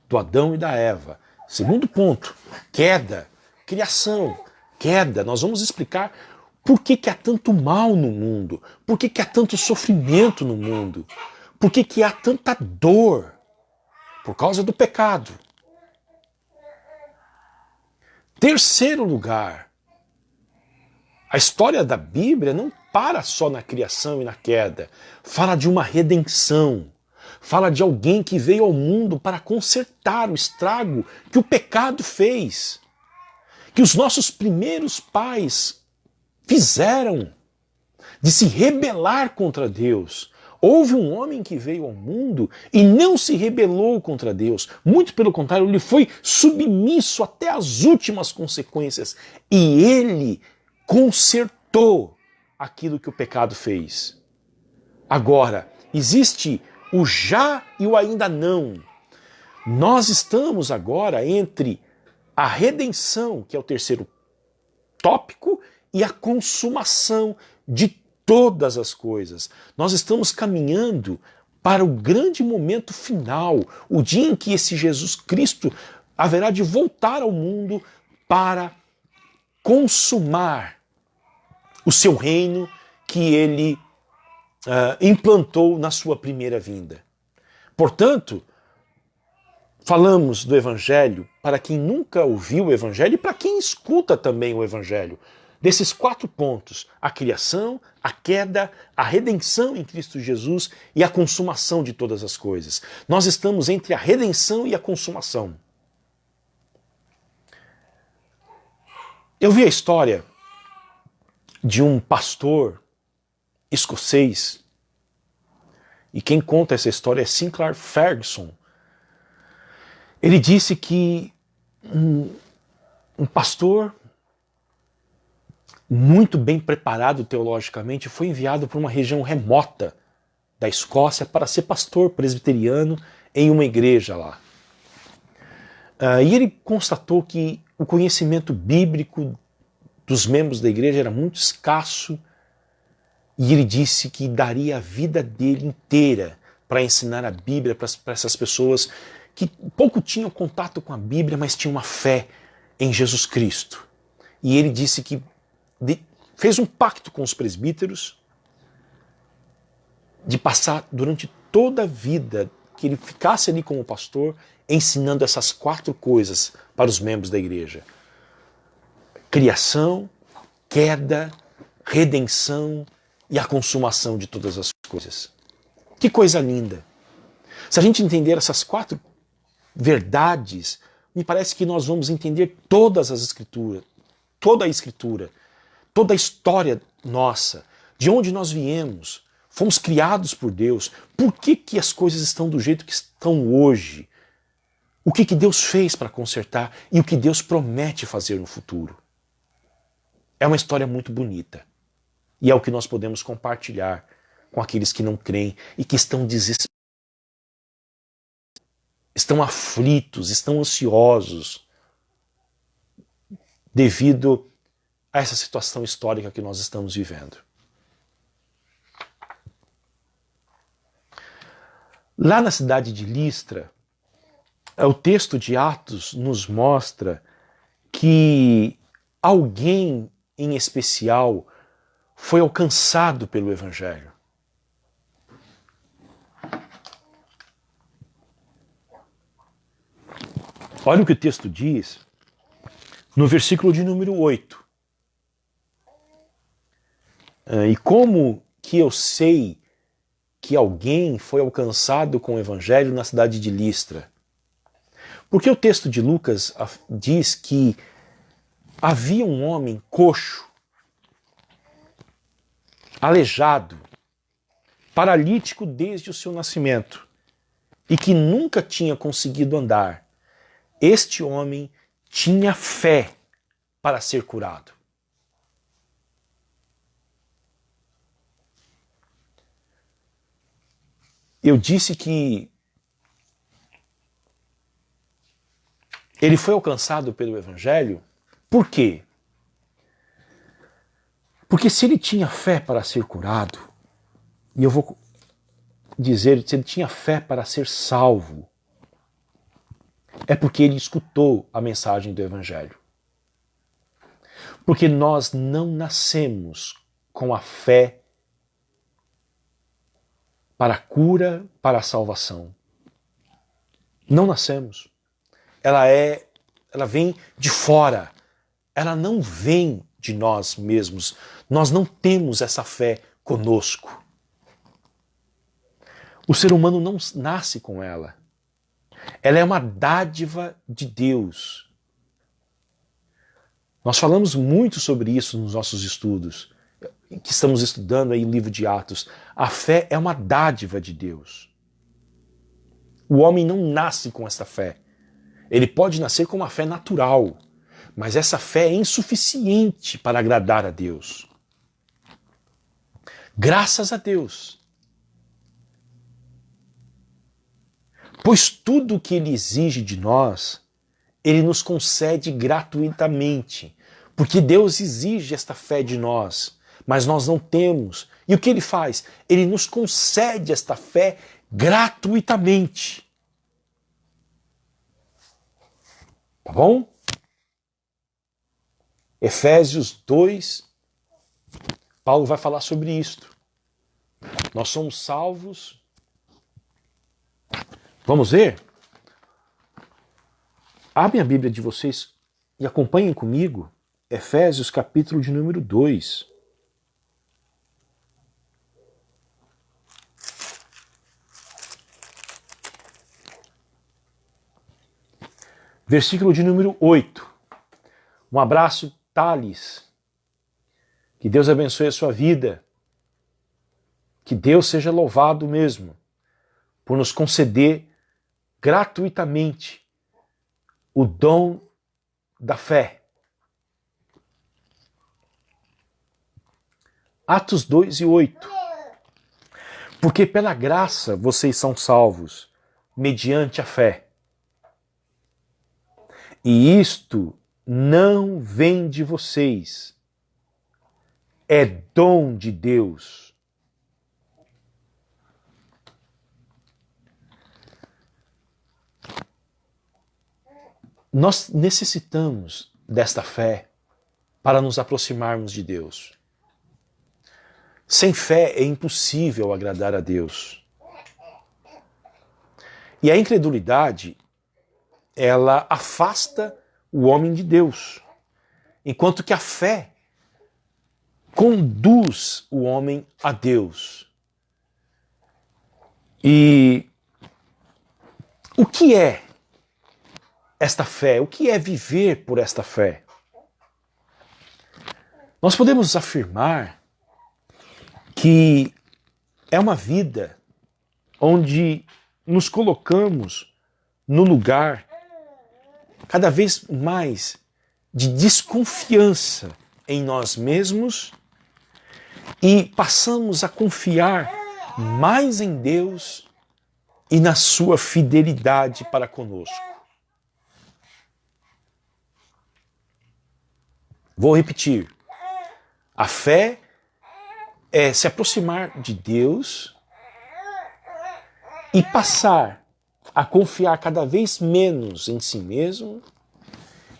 do Adão e da Eva. Segundo ponto, queda, criação, queda. Nós vamos explicar por que há tanto mal no mundo, por que há tanto sofrimento no mundo, por que há tanta dor. Por causa do pecado. Terceiro lugar, a história da Bíblia não para só na criação e na queda. Fala de uma redenção. Fala de alguém que veio ao mundo para consertar o estrago que o pecado fez. Que os nossos primeiros pais fizeram de se rebelar contra Deus. Houve um homem que veio ao mundo e não se rebelou contra Deus. Muito pelo contrário, ele foi submisso até as últimas consequências. E ele consertou aquilo que o pecado fez. Agora, existe o já e o ainda não. Nós estamos agora entre a redenção, que é o terceiro tópico, e a consumação de todas as coisas. Nós estamos caminhando para o grande momento final, o dia em que esse Jesus Cristo haverá de voltar ao mundo para consumar o seu reino que ele implantou na sua primeira vinda. Portanto, falamos do Evangelho para quem nunca ouviu o Evangelho e para quem escuta também o Evangelho. Desses 4 pontos: a criação, a queda, a redenção em Cristo Jesus e a consumação de todas as coisas. Nós estamos entre a redenção e a consumação. Eu vi a história de um pastor escocês, e quem conta essa história é Sinclair Ferguson. Ele disse que um pastor muito bem preparado teologicamente foi enviado para uma região remota da Escócia para ser pastor presbiteriano em uma igreja lá. E ele constatou que o conhecimento bíblico dos membros da igreja era muito escasso, e ele disse que daria a vida dele inteira para ensinar a Bíblia para essas pessoas que pouco tinham contato com a Bíblia, mas tinham uma fé em Jesus Cristo. E ele disse que fez um pacto com os presbíteros de passar durante toda a vida que ele ficasse ali como pastor ensinando essas 4 coisas para os membros da igreja: criação, queda, redenção e a consumação de todas as coisas. Que coisa linda! Se a gente entender essas 4 verdades, me parece que nós vamos entender todas as escrituras, toda a escritura, toda a história nossa, de onde nós viemos, fomos criados por Deus, por que as coisas estão do jeito que estão hoje, o que Deus fez para consertar e o que Deus promete fazer no futuro. É uma história muito bonita. E é o que nós podemos compartilhar com aqueles que não creem e que estão desesperados, estão aflitos, estão ansiosos devido a essa situação histórica que nós estamos vivendo. Lá na cidade de Listra, o texto de Atos nos mostra que alguém em especial foi alcançado pelo Evangelho. Olha o que o texto diz no versículo de número 8. E como que eu sei que alguém foi alcançado com o Evangelho na cidade de Listra? Porque o texto de Lucas diz que havia um homem coxo, aleijado, paralítico desde o seu nascimento e que nunca tinha conseguido andar. Este homem tinha fé para ser curado. Eu disse que ele foi alcançado pelo Evangelho. Por quê? Porque se ele tinha fé para ser curado, e eu vou dizer, se ele tinha fé para ser salvo, é porque ele escutou a mensagem do Evangelho. Porque nós não nascemos com a fé para a cura, para a salvação. Não nascemos. Ela vem de fora. Ela não vem de nós mesmos. Nós não temos essa fé conosco. O ser humano não nasce com ela. Ela é uma dádiva de Deus. Nós falamos muito sobre isso nos nossos estudos, que estamos estudando aí o livro de Atos. A fé é uma dádiva de Deus. O homem não nasce com essa fé. Ele pode nascer com uma fé natural, mas essa fé é insuficiente para agradar a Deus. Graças a Deus. Pois tudo o que Ele exige de nós, Ele nos concede gratuitamente. Porque Deus exige esta fé de nós, mas nós não temos. E o que Ele faz? Ele nos concede esta fé gratuitamente. Tá bom? Efésios 2, Paulo vai falar sobre isto. Nós somos salvos. Vamos ver? Abrem a Bíblia de vocês e acompanhem comigo Efésios capítulo de número 2. Versículo de número 8. Um abraço, Thales. Que Deus abençoe a sua vida. Que Deus seja louvado mesmo por nos conceder gratuitamente o dom da fé. Atos 2 e 8. Porque pela graça vocês são salvos, mediante a fé. E isto não vem de vocês, é dom de Deus. Nós necessitamos desta fé para nos aproximarmos de Deus. Sem fé é impossível agradar a Deus. E a incredulidade, ela afasta o homem de Deus, enquanto que a fé conduz o homem a Deus. E o que é esta fé? O que é viver por esta fé? Nós podemos afirmar que é uma vida onde nos colocamos no lugar cada vez mais de desconfiança em nós mesmos e passamos a confiar mais em Deus e na sua fidelidade para conosco. Vou repetir. A fé é se aproximar de Deus e passar a confiar cada vez menos em si mesmo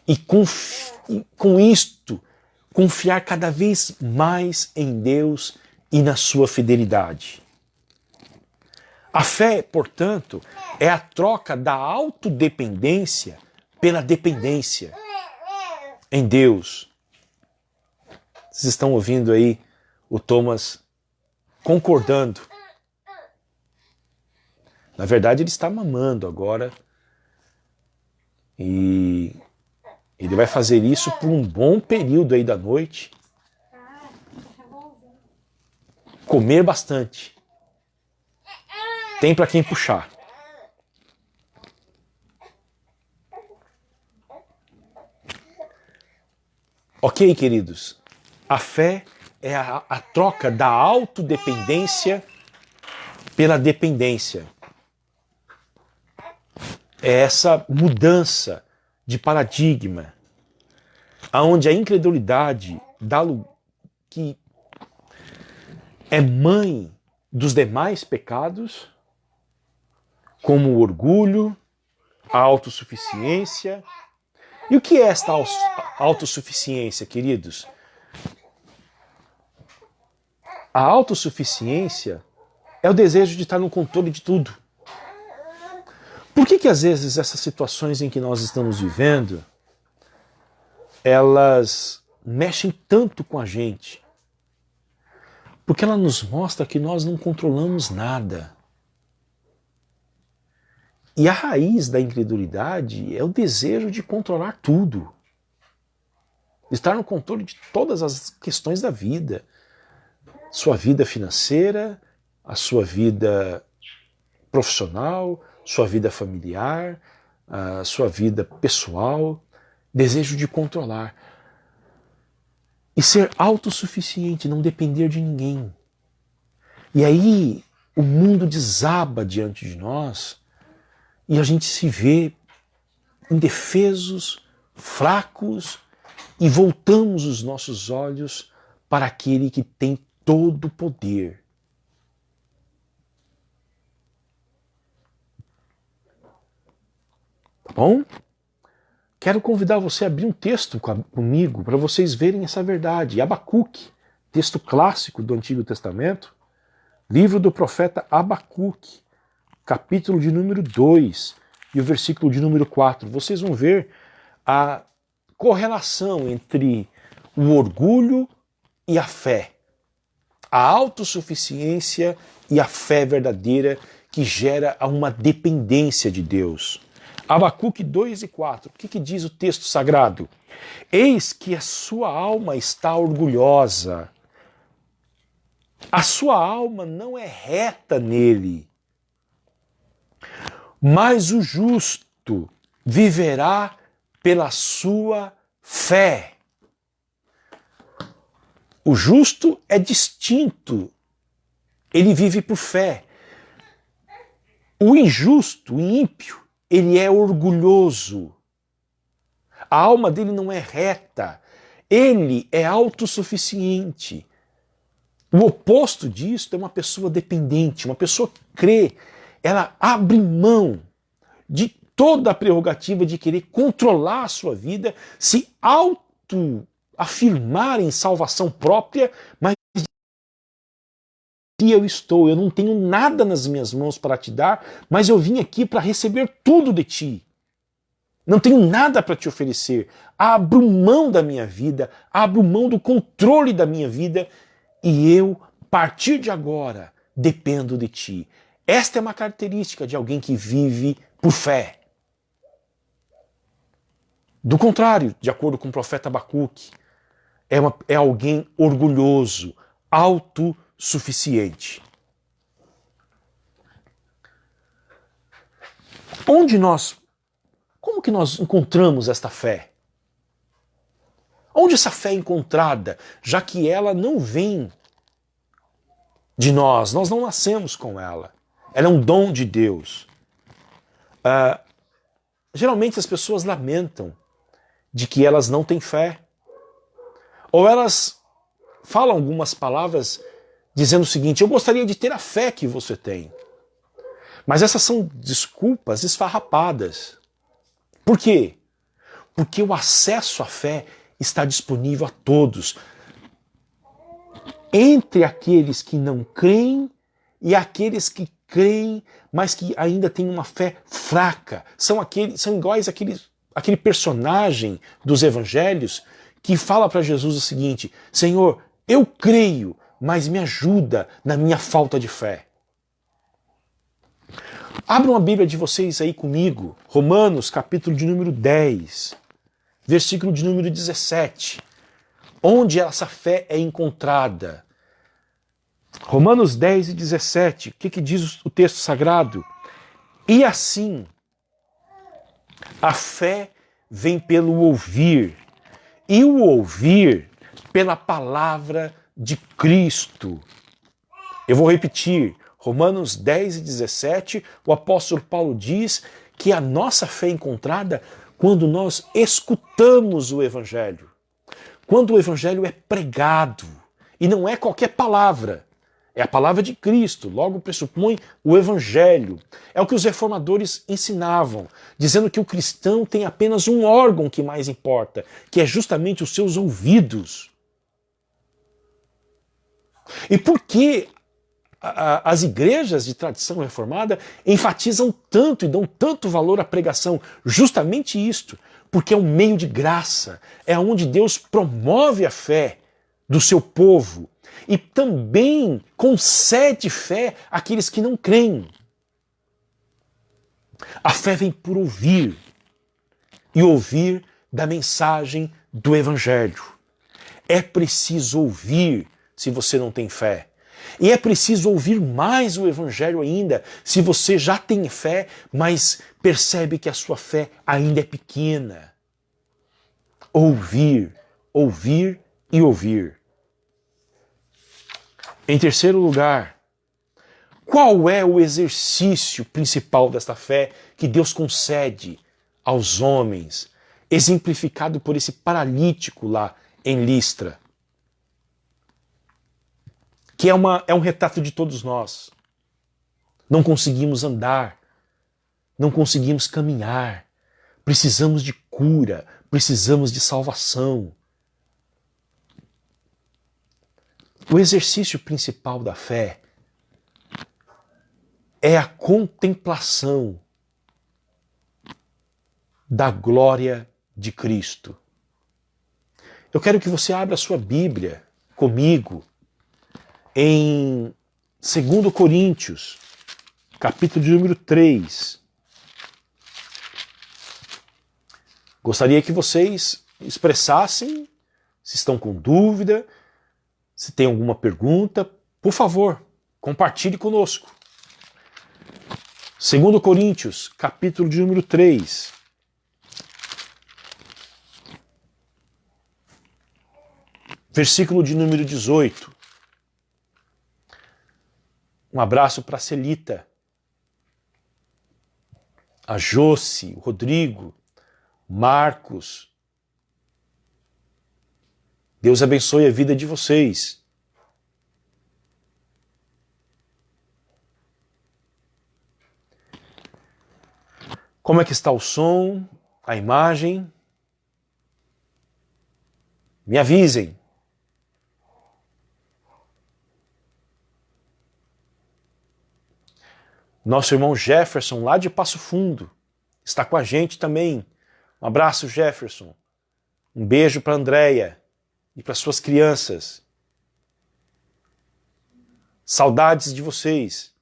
e com isto confiar cada vez mais em Deus e na sua fidelidade. A fé, portanto, é a troca da autodependência pela dependência em Deus. Vocês estão ouvindo aí o Thomas concordando. Na verdade, ele está mamando agora. E ele vai fazer isso por um bom período aí da noite. Comer bastante. Tem para quem puxar. Ok, queridos? A fé é a troca da autodependência pela dependência. É essa mudança de paradigma, onde a incredulidade que é mãe dos demais pecados, como o orgulho, a autossuficiência. E o que é esta autossuficiência, queridos? A autossuficiência é o desejo de estar no controle de tudo. Por que às vezes essas situações em que nós estamos vivendo, elas mexem tanto com a gente? Porque ela nos mostra que nós não controlamos nada. E a raiz da incredulidade é o desejo de controlar tudo. Estar no controle de todas as questões da vida. Sua vida financeira, a sua vida profissional, sua vida familiar, a sua vida pessoal. Desejo de controlar. E ser autossuficiente, não depender de ninguém. E aí o mundo desaba diante de nós e a gente se vê indefesos, fracos e voltamos os nossos olhos para aquele que tem todo o poder. Tá bom? Quero convidar você a abrir um texto comigo para vocês verem essa verdade. Abacuque, texto clássico do Antigo Testamento, livro do profeta Abacuque, capítulo de número 2 e o versículo de número 4. Vocês vão ver a correlação entre o orgulho e a fé, a autossuficiência e a fé verdadeira que gera uma dependência de Deus. Abacuque 2 e 4, o que diz o texto sagrado? Eis que a sua alma está orgulhosa, a sua alma não é reta nele, mas o justo viverá pela sua fé. O justo é distinto, ele vive por fé. O injusto, o ímpio, ele é orgulhoso. A alma dele não é reta, ele é autossuficiente. O oposto disso é uma pessoa dependente, uma pessoa que crê, ela abre mão de toda a prerrogativa de querer controlar a sua vida, se auto-afirmar em salvação própria, mas eu não tenho nada nas minhas mãos para te dar, mas eu vim aqui para receber tudo de ti. Não tenho nada para te oferecer. Abro mão da minha vida, abro mão do controle da minha vida e eu, a partir de agora, dependo de ti. Esta é uma característica de alguém que vive por fé. Do contrário, de acordo com o profeta Abacuque, é alguém orgulhoso, autossuficiente. Como que nós encontramos esta fé? Onde essa fé é encontrada, já que ela não vem de nós não nascemos com ela. Ela é um dom de Deus. Geralmente as pessoas lamentam de que elas não têm fé. Ou elas falam algumas palavras dizendo o seguinte: eu gostaria de ter a fé que você tem. Mas essas são desculpas esfarrapadas. Por quê? Porque o acesso à fé está disponível a todos. Entre aqueles que não creem e aqueles que creem, mas que ainda têm uma fé fraca. São iguais àquele personagem dos evangelhos que fala para Jesus o seguinte: Senhor, eu creio, mas me ajuda na minha falta de fé. Abram a Bíblia de vocês aí comigo, Romanos, capítulo de número 10, versículo de número 17, onde essa fé é encontrada. Romanos 10 e 17, o que diz o texto sagrado? E assim, a fé vem pelo ouvir, e o ouvir pela palavra de Cristo. Eu vou repetir, Romanos 10 e 17, o apóstolo Paulo diz que a nossa fé é encontrada quando nós escutamos o Evangelho. Quando o Evangelho é pregado, e não é qualquer palavra, é a palavra de Cristo, logo pressupõe o Evangelho. É o que os reformadores ensinavam, dizendo que o cristão tem apenas um órgão que mais importa, que é justamente os seus ouvidos. E por que as igrejas de tradição reformada enfatizam tanto e dão tanto valor à pregação? Justamente isto, porque é um meio de graça, é onde Deus promove a fé do seu povo e também concede fé àqueles que não creem. A fé vem por ouvir, e ouvir da mensagem do Evangelho. É preciso ouvir se você não tem fé. E é preciso ouvir mais o Evangelho ainda, se você já tem fé, mas percebe que a sua fé ainda é pequena. Ouvir, ouvir e ouvir. Em terceiro lugar, qual é o exercício principal desta fé que Deus concede aos homens, exemplificado por esse paralítico lá em Listra? Que é um retrato de todos nós. Não conseguimos andar, não conseguimos caminhar, precisamos de cura, precisamos de salvação. O exercício principal da fé é a contemplação da glória de Cristo. Eu quero que você abra a sua Bíblia comigo em 2 Coríntios, capítulo de número 3. Gostaria que vocês expressassem se estão com dúvida, se tem alguma pergunta. Por favor, compartilhe conosco. 2 Coríntios, capítulo de número 3. Versículo de número 18. Um abraço para a Celita, a Josi, o Rodrigo, Marcos. Deus abençoe a vida de vocês. Como é que está o som, a imagem? Me avisem. Nosso irmão Jefferson, lá de Passo Fundo, está com a gente também. Um abraço, Jefferson. Um beijo para a Andréia e para suas crianças. Saudades de vocês.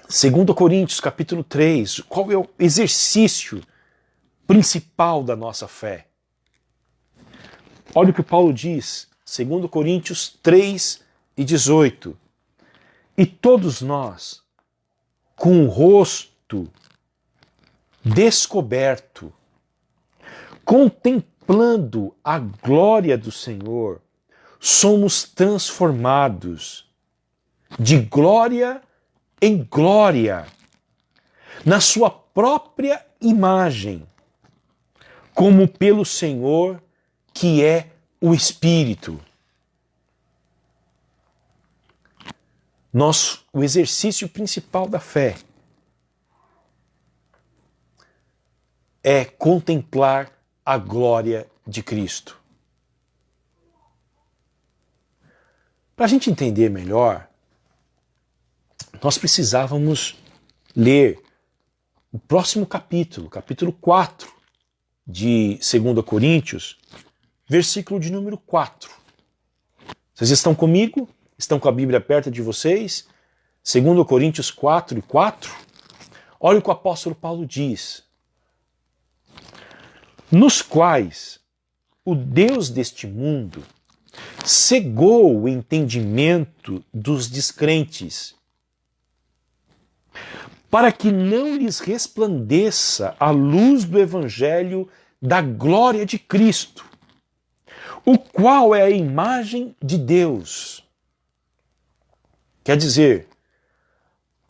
Segundo Coríntios, capítulo 3, qual é o exercício principal da nossa fé? Olha o que Paulo diz, 2 Coríntios 3 e 18. E todos nós, com o rosto descoberto, contemplando a glória do Senhor, somos transformados de glória em glória, na sua própria imagem, como pelo Senhor, que é o Espírito. O exercício principal da fé é contemplar a glória de Cristo. Para a gente entender melhor, nós precisávamos ler o próximo capítulo, capítulo 4 de 2 Coríntios, versículo de número 4. Vocês estão comigo? Estão com a Bíblia perto de vocês? 2 Coríntios 4 e 4. Olha o que o apóstolo Paulo diz. Nos quais o Deus deste mundo cegou o entendimento dos descrentes, para que não lhes resplandeça a luz do Evangelho da glória de Cristo, o qual é a imagem de Deus. Quer dizer,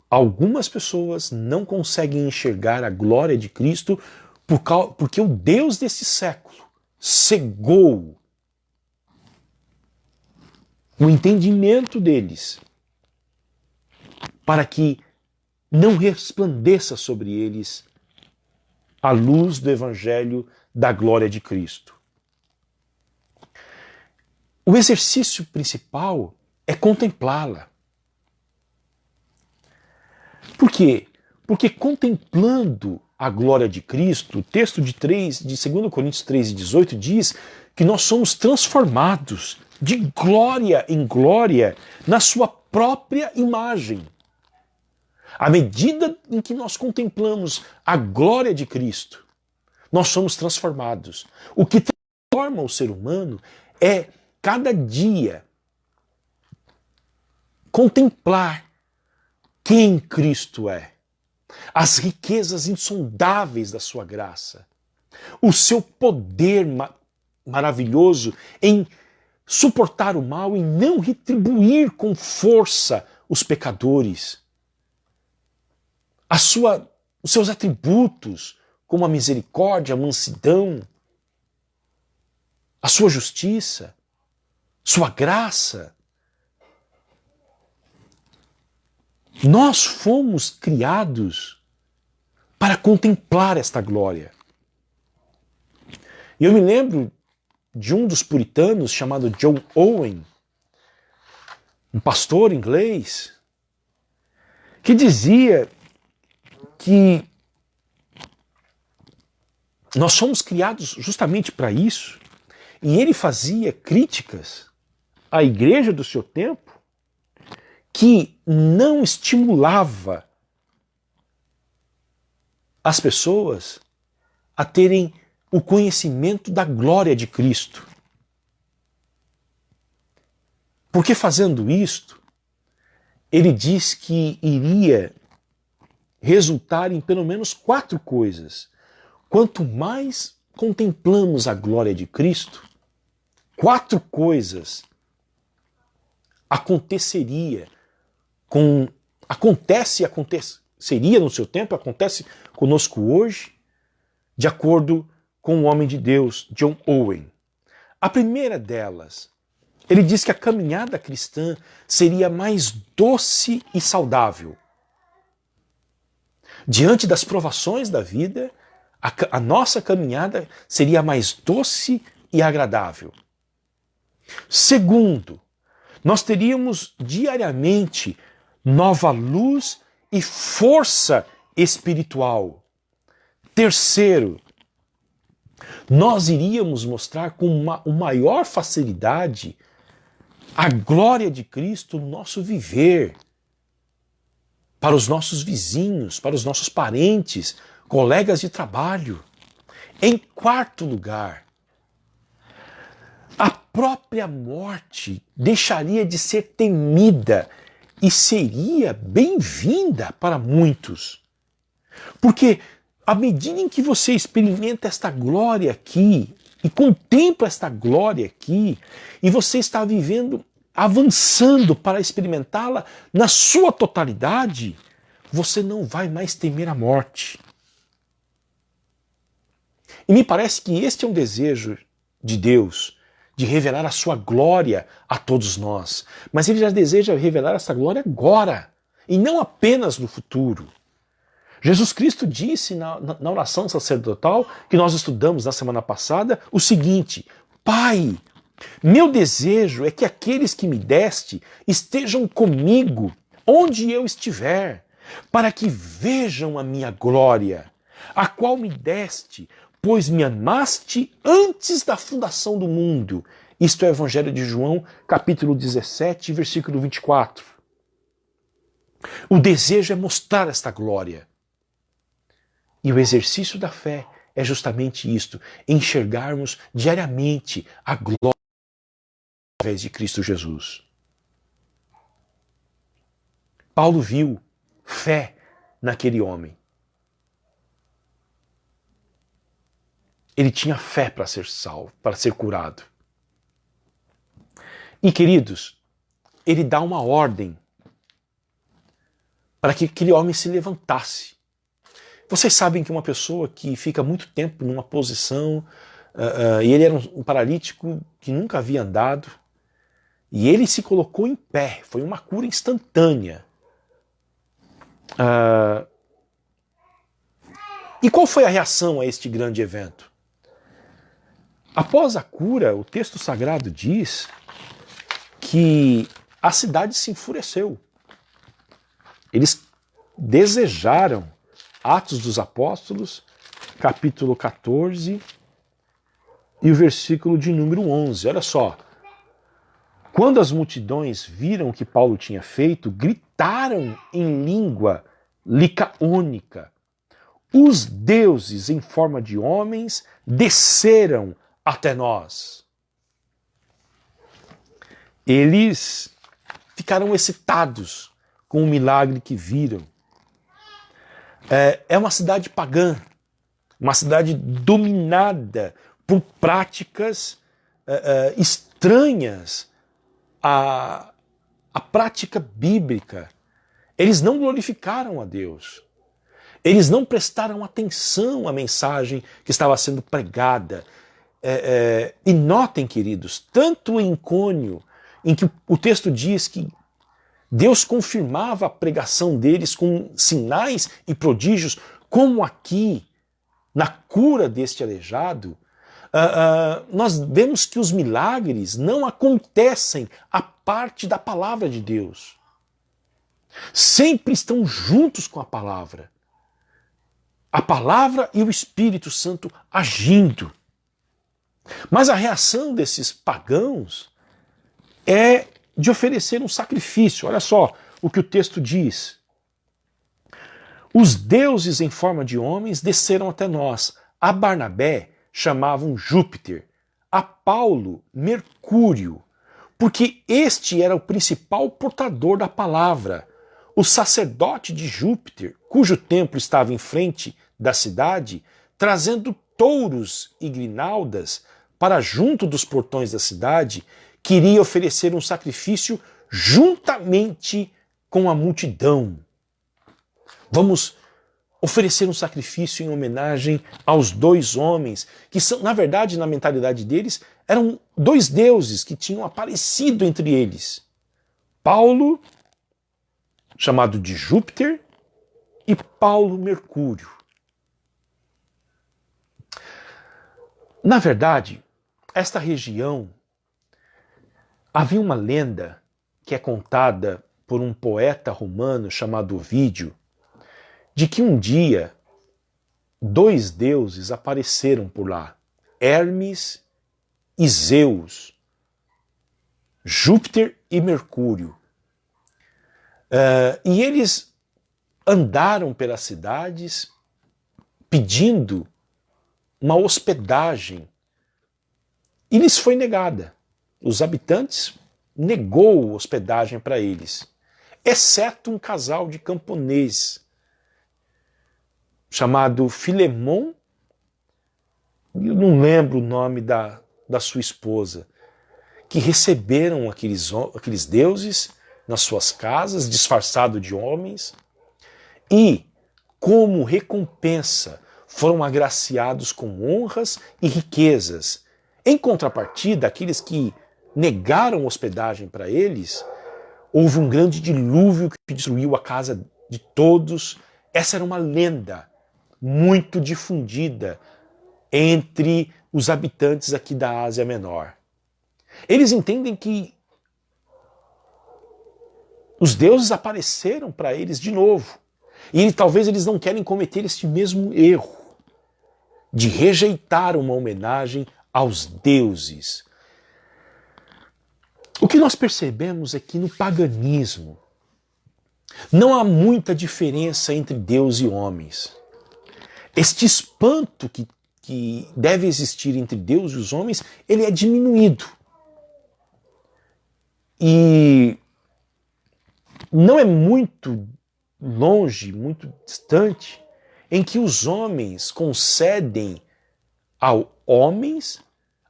algumas pessoas não conseguem enxergar a glória de Cristo porque o Deus desse século cegou o entendimento deles para que não resplandeça sobre eles a luz do Evangelho da glória de Cristo. O exercício principal é contemplá-la. Por quê? Porque contemplando a glória de Cristo, o texto de 2 Coríntios 3 e 18 diz que nós somos transformados de glória em glória na sua própria imagem. À medida em que nós contemplamos a glória de Cristo, nós somos transformados. O que transforma o ser humano é, cada dia, contemplar quem Cristo é, as riquezas insondáveis da sua graça, o seu poder maravilhoso em suportar o mal e não retribuir com força os pecadores, os seus atributos, como a misericórdia, a mansidão, a sua justiça, sua graça. Nós fomos criados para contemplar esta glória. E eu me lembro de um dos puritanos chamado John Owen, um pastor inglês, que dizia que nós somos criados justamente para isso, e ele fazia críticas à igreja do seu tempo que não estimulava as pessoas a terem o conhecimento da glória de Cristo. Porque fazendo isto, ele diz que iria resultar em pelo menos 4 coisas. Quanto mais contemplamos a glória de Cristo, 4 coisas aconteceria aconteceria no seu tempo, acontece conosco hoje, de acordo com o homem de Deus, John Owen. A primeira delas, ele diz que a caminhada cristã seria mais doce e saudável. Diante das provações da vida, a nossa caminhada seria mais doce e agradável. Segundo, nós teríamos diariamente nova luz e força espiritual. Terceiro, nós iríamos mostrar com maior facilidade a glória de Cristo no nosso viver, para os nossos vizinhos, para os nossos parentes, colegas de trabalho. Em quarto lugar, a própria morte deixaria de ser temida e seria bem-vinda para muitos. Porque à medida em que você experimenta esta glória aqui, e contempla esta glória aqui, e você está vivendo, avançando para experimentá-la na sua totalidade, você não vai mais temer a morte. E me parece que este é um desejo de Deus, de revelar a sua glória a todos nós. Mas ele já deseja revelar essa glória agora, e não apenas no futuro. Jesus Cristo disse na oração sacerdotal, que nós estudamos na semana passada, o seguinte: Pai, meu desejo é que aqueles que me deste estejam comigo onde eu estiver, para que vejam a minha glória, a qual me deste, pois me amaste antes da fundação do mundo. Isto é o Evangelho de João, capítulo 17, versículo 24. O desejo é mostrar esta glória. E o exercício da fé é justamente isto, enxergarmos diariamente a glória através de Cristo Jesus. Paulo viu fé naquele homem. Ele tinha fé para ser salvo, para ser curado. E, queridos, ele dá uma ordem para que aquele homem se levantasse. Vocês sabem que uma pessoa que fica muito tempo numa posição, e ele era um paralítico que nunca havia andado, e ele se colocou em pé, foi uma cura instantânea. E qual foi a reação a este grande evento? Após a cura, o texto sagrado diz que a cidade se enfureceu. Eles desejaram, Atos dos Apóstolos, capítulo 14 e o versículo de número 11. Olha só. Quando as multidões viram o que Paulo tinha feito, gritaram em língua licaônica: os deuses em forma de homens desceram até nós. Eles ficaram excitados com o milagre que viram. É uma cidade pagã, uma cidade dominada por práticas estranhas à prática bíblica. Eles não glorificaram a Deus. Eles não prestaram atenção à mensagem que estava sendo pregada. E notem, queridos, tanto em Icônio, em que o texto diz que Deus confirmava a pregação deles com sinais e prodígios, como aqui, na cura deste aleijado, nós vemos que os milagres não acontecem à parte da palavra de Deus. Sempre estão juntos com a palavra. A palavra e o Espírito Santo agindo. Mas a reação desses pagãos é de oferecer um sacrifício. Olha só o que o texto diz. Os deuses em forma de homens desceram até nós. A Barnabé chamavam Júpiter, a Paulo Mercúrio, porque este era o principal portador da palavra. O sacerdote de Júpiter, cujo templo estava em frente da cidade, trazendo touros e grinaldas para junto dos portões da cidade, queria oferecer um sacrifício juntamente com a multidão. Vamos oferecer um sacrifício em homenagem aos dois homens, que são, na verdade, na mentalidade deles, eram dois deuses que tinham aparecido entre eles. Paulo, chamado de Júpiter, e Paulo Mercúrio. Na verdade, esta região, havia uma lenda que é contada por um poeta romano chamado Ovídio, de que um dia dois deuses apareceram por lá, Hermes e Zeus, Júpiter e Mercúrio. E eles andaram pelas cidades pedindo uma hospedagem e lhes foi negada. Os habitantes negou hospedagem para eles, exceto um casal de camponeses chamado Filemon, eu não lembro o nome da sua esposa, que receberam aqueles deuses nas suas casas, disfarçado de homens, e, como recompensa, foram agraciados com honras e riquezas. Em contrapartida, aqueles que negaram hospedagem para eles, houve um grande dilúvio que destruiu a casa de todos. Essa era uma lenda muito difundida entre os habitantes aqui da Ásia Menor. Eles entendem que os deuses apareceram para eles de novo. E talvez eles não querem cometer este mesmo erro de rejeitar uma homenagem aos deuses. O que nós percebemos é que no paganismo não há muita diferença entre Deus e homens. Este espanto que deve existir entre Deus e os homens, ele é diminuído. E não é muito longe, muito distante, em que os homens concedem aos homens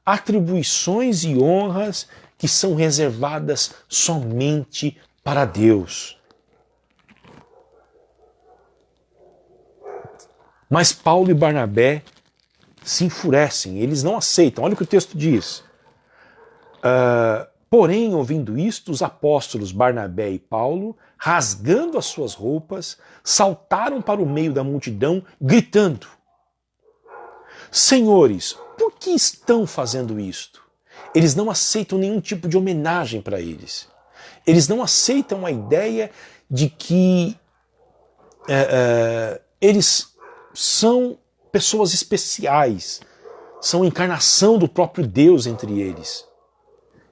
atribuições e honras que são reservadas somente para Deus. Mas Paulo e Barnabé se enfurecem, eles não aceitam. Olha o que o texto diz. Porém, ouvindo isto, os apóstolos Barnabé e Paulo, rasgando as suas roupas, saltaram para o meio da multidão, gritando: Senhores, por que estão fazendo isto? Eles não aceitam nenhum tipo de homenagem para eles. Eles não aceitam a ideia de que eles são pessoas especiais, são a encarnação do próprio Deus entre eles.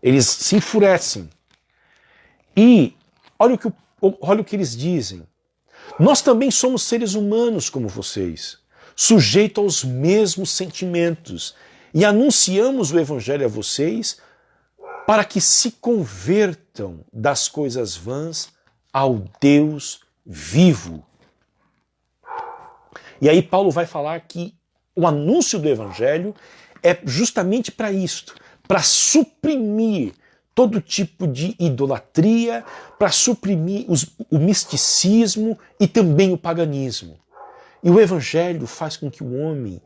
Eles se enfurecem. E olha o que eles dizem. Nós também somos seres humanos como vocês, sujeitos aos mesmos sentimentos, e anunciamos o Evangelho a vocês para que se convertam das coisas vãs ao Deus vivo. E aí Paulo vai falar que o anúncio do Evangelho é justamente para isto, para suprimir todo tipo de idolatria, para suprimir o misticismo e também o paganismo. E o Evangelho faz com que o homem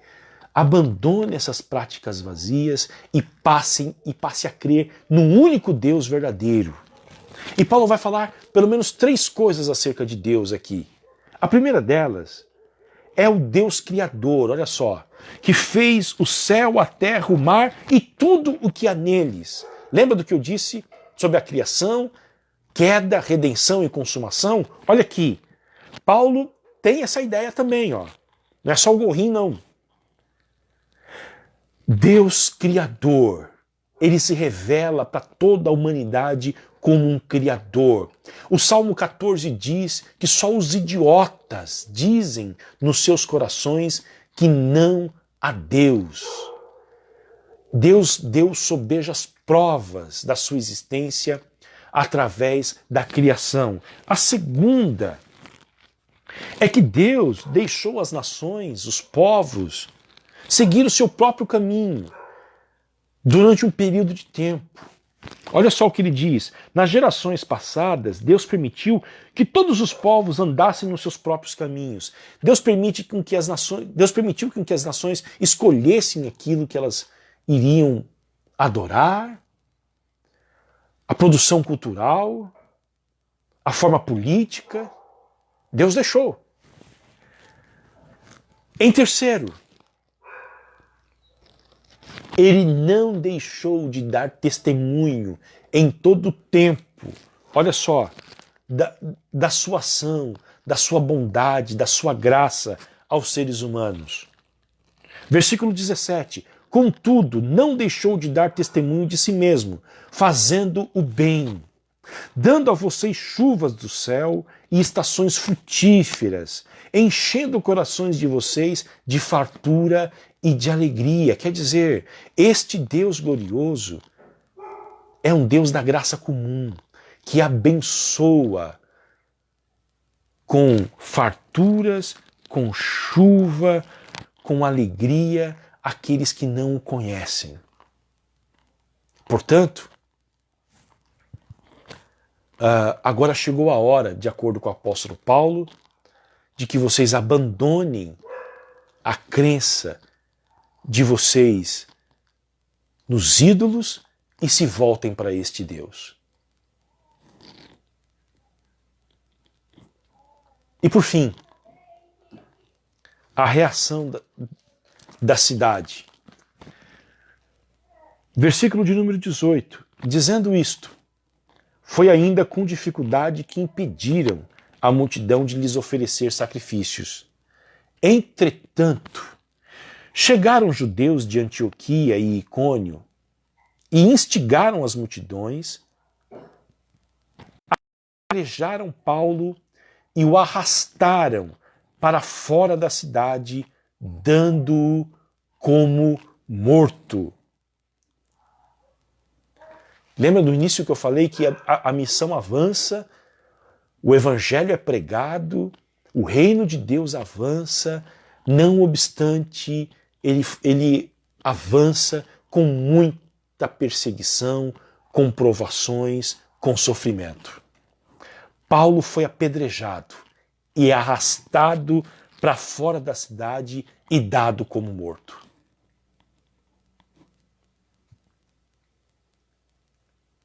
abandone essas práticas vazias e passe a crer num único Deus verdadeiro. E Paulo vai falar pelo menos 3 coisas acerca de Deus aqui. A primeira delas é o Deus Criador, olha só, que fez o céu, a terra, o mar e tudo o que há neles. Lembra do que eu disse sobre a criação, queda, redenção e consumação? Olha aqui, Paulo tem essa ideia também, ó. Não é só o gorrinho, não. Deus Criador, ele se revela para toda a humanidade como um Criador. O Salmo 14 diz que só os idiotas dizem nos seus corações que não há Deus. Deus deu sobejas provas da sua existência através da criação. A segunda é que Deus deixou as nações, os povos, seguir o seu próprio caminho durante um período de tempo. Olha só o que ele diz. Nas gerações passadas, Deus permitiu que todos os povos andassem nos seus próprios caminhos. Deus permitiu que as nações escolhessem aquilo que elas iriam adorar, a produção cultural, a forma política. Deus deixou. Em terceiro, ele não deixou de dar testemunho em todo o tempo, olha só, da sua ação, da sua bondade, da sua graça aos seres humanos. Versículo 17. Contudo, não deixou de dar testemunho de si mesmo, fazendo o bem, dando a vocês chuvas do céu e estações frutíferas, enchendo corações de vocês de fartura e de alegria. Quer dizer, este Deus glorioso é um Deus da graça comum, que abençoa com farturas, com chuva, com alegria aqueles que não o conhecem. Portanto, agora chegou a hora, de acordo com o apóstolo Paulo, de que vocês abandonem a crença de vocês nos ídolos e se voltem para este Deus. E por fim, a reação da cidade. Versículo de número 18. Dizendo isto, foi ainda com dificuldade que impediram a multidão de lhes oferecer sacrifícios. Entretanto, chegaram judeus de Antioquia e Icônio e instigaram as multidões, apedrejaram Paulo e o arrastaram para fora da cidade, dando-o como morto. Lembra do início que eu falei que a missão avança, o evangelho é pregado, o reino de Deus avança, não obstante, ele avança com muita perseguição, com provações, com sofrimento. Paulo foi apedrejado e arrastado para fora da cidade e dado como morto.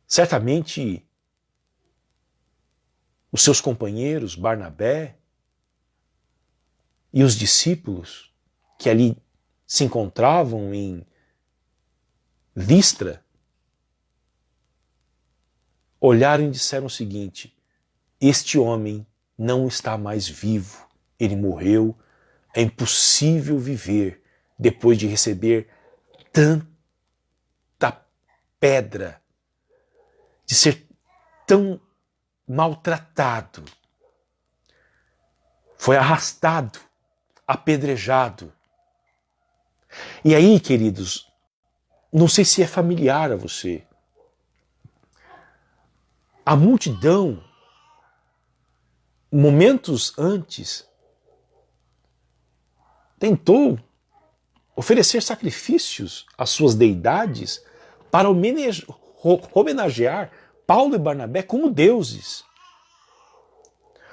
Certamente, os seus companheiros, Barnabé, e os discípulos que ali se encontravam em Listra, olharam e disseram o seguinte: este homem não está mais vivo, ele morreu, é impossível viver depois de receber tanta pedra, de ser tão maltratado. Foi arrastado, apedrejado. E aí, queridos, não sei se é familiar a você, a multidão, momentos antes, tentou oferecer sacrifícios às suas deidades para homenagear Paulo e Barnabé como deuses.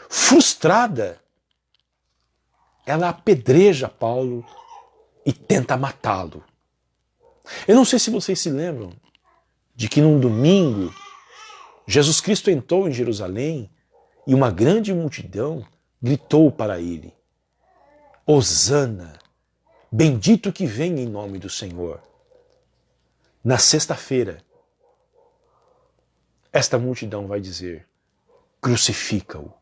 Frustrada, ela apedreja Paulo e tenta matá-lo. Eu não sei se vocês se lembram de que num domingo Jesus Cristo entrou em Jerusalém e uma grande multidão gritou para ele: Hosana, bendito que vem em nome do Senhor. Na sexta-feira, esta multidão vai dizer: crucifica-o.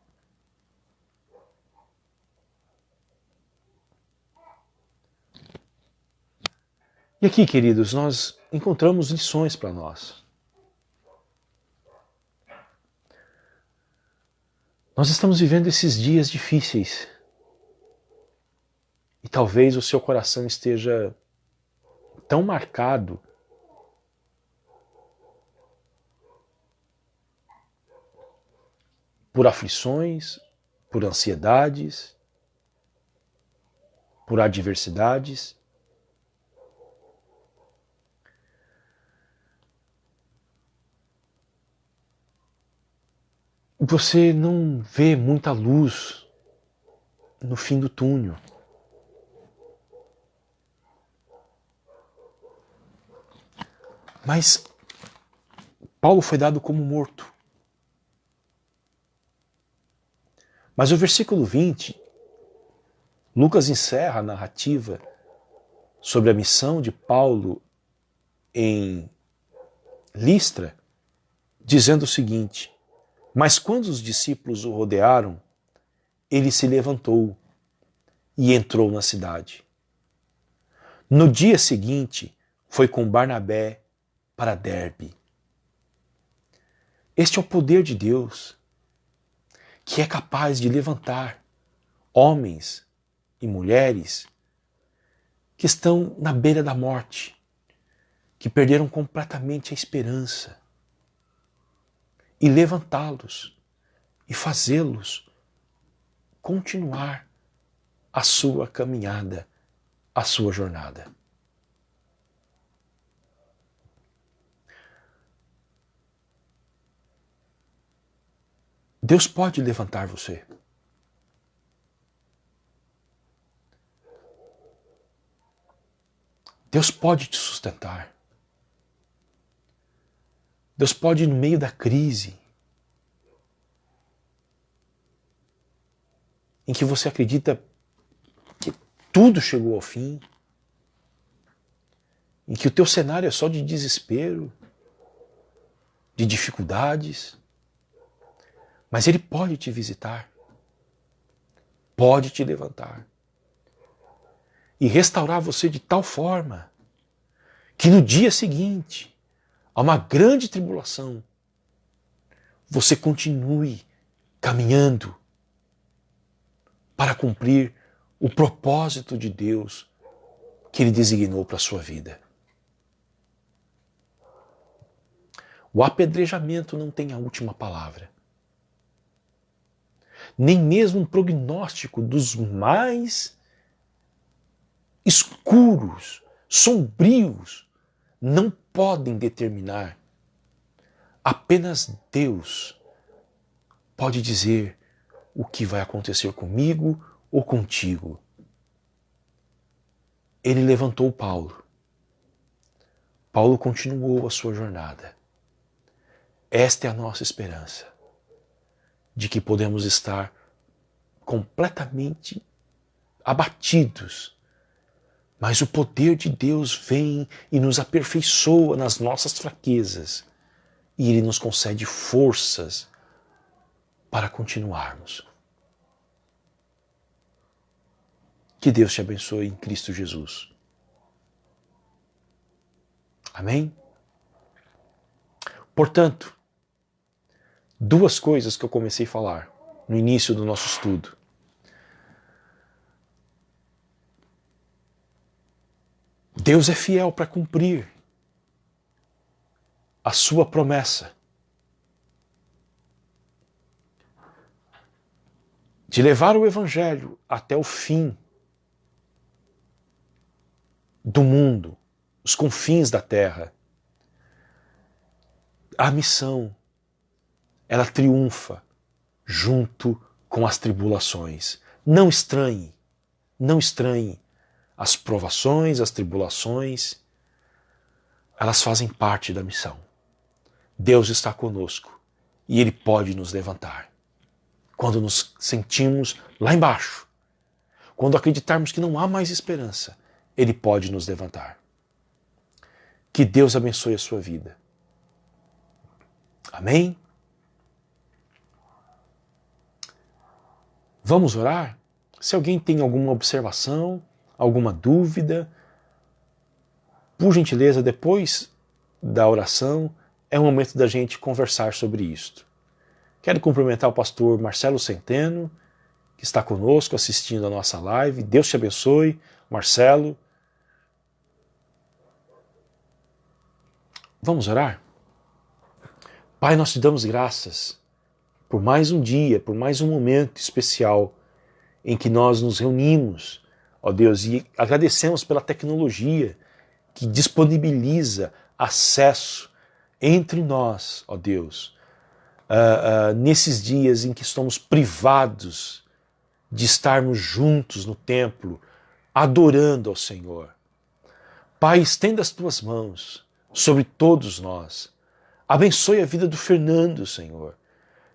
E aqui, queridos, nós encontramos lições para nós. Nós estamos vivendo esses dias difíceis. E talvez o seu coração esteja tão marcado por aflições, por ansiedades, por adversidades. Você não vê muita luz no fim do túnel. Mas Paulo foi dado como morto. Mas o versículo 20, Lucas encerra a narrativa sobre a missão de Paulo em Listra, dizendo o seguinte: mas quando os discípulos o rodearam, ele se levantou e entrou na cidade. No dia seguinte, foi com Barnabé para Derbe. Este é o poder de Deus, que é capaz de levantar homens e mulheres que estão na beira da morte, que perderam completamente a esperança, e levantá-los e fazê-los continuar a sua caminhada, a sua jornada. Deus pode levantar você. Deus pode te sustentar. Deus pode, no meio da crise, em que você acredita que tudo chegou ao fim, em que o teu cenário é só de desespero, de dificuldades, mas Ele pode te visitar, pode te levantar e restaurar você de tal forma que no dia seguinte, a uma grande tribulação, você continue caminhando para cumprir o propósito de Deus que Ele designou para a sua vida. O apedrejamento não tem a última palavra. Nem mesmo um prognóstico dos mais escuros, sombrios, não podem determinar. Apenas Deus pode dizer o que vai acontecer comigo ou contigo. Ele levantou Paulo. Paulo continuou a sua jornada. Esta é a nossa esperança, de que podemos estar completamente abatidos, mas o poder de Deus vem e nos aperfeiçoa nas nossas fraquezas, e Ele nos concede forças para continuarmos. Que Deus te abençoe em Cristo Jesus. Amém? Portanto, duas coisas que eu comecei a falar no início do nosso estudo. Deus é fiel para cumprir a sua promessa de levar o Evangelho até o fim do mundo, os confins da terra. A missão, ela triunfa junto com as tribulações. Não estranhe as provações, as tribulações, elas fazem parte da missão. Deus está conosco e Ele pode nos levantar. Quando nos sentimos lá embaixo, quando acreditarmos que não há mais esperança, Ele pode nos levantar. Que Deus abençoe a sua vida. Amém? Vamos orar? Se alguém tem alguma observação, alguma dúvida, por gentileza, depois da oração, é o momento da gente conversar sobre isto. Quero cumprimentar o pastor Marcelo Centeno, que está conosco assistindo a nossa live. Deus te abençoe, Marcelo. Vamos orar? Pai, nós te damos graças por mais um dia, por mais um momento especial em que nós nos reunimos, ó Deus, e agradecemos pela tecnologia que disponibiliza acesso entre nós, ó Deus, nesses dias em que estamos privados de estarmos juntos no templo, adorando ao Senhor. Pai, estenda as tuas mãos sobre todos nós. Abençoe a vida do Fernando, Senhor,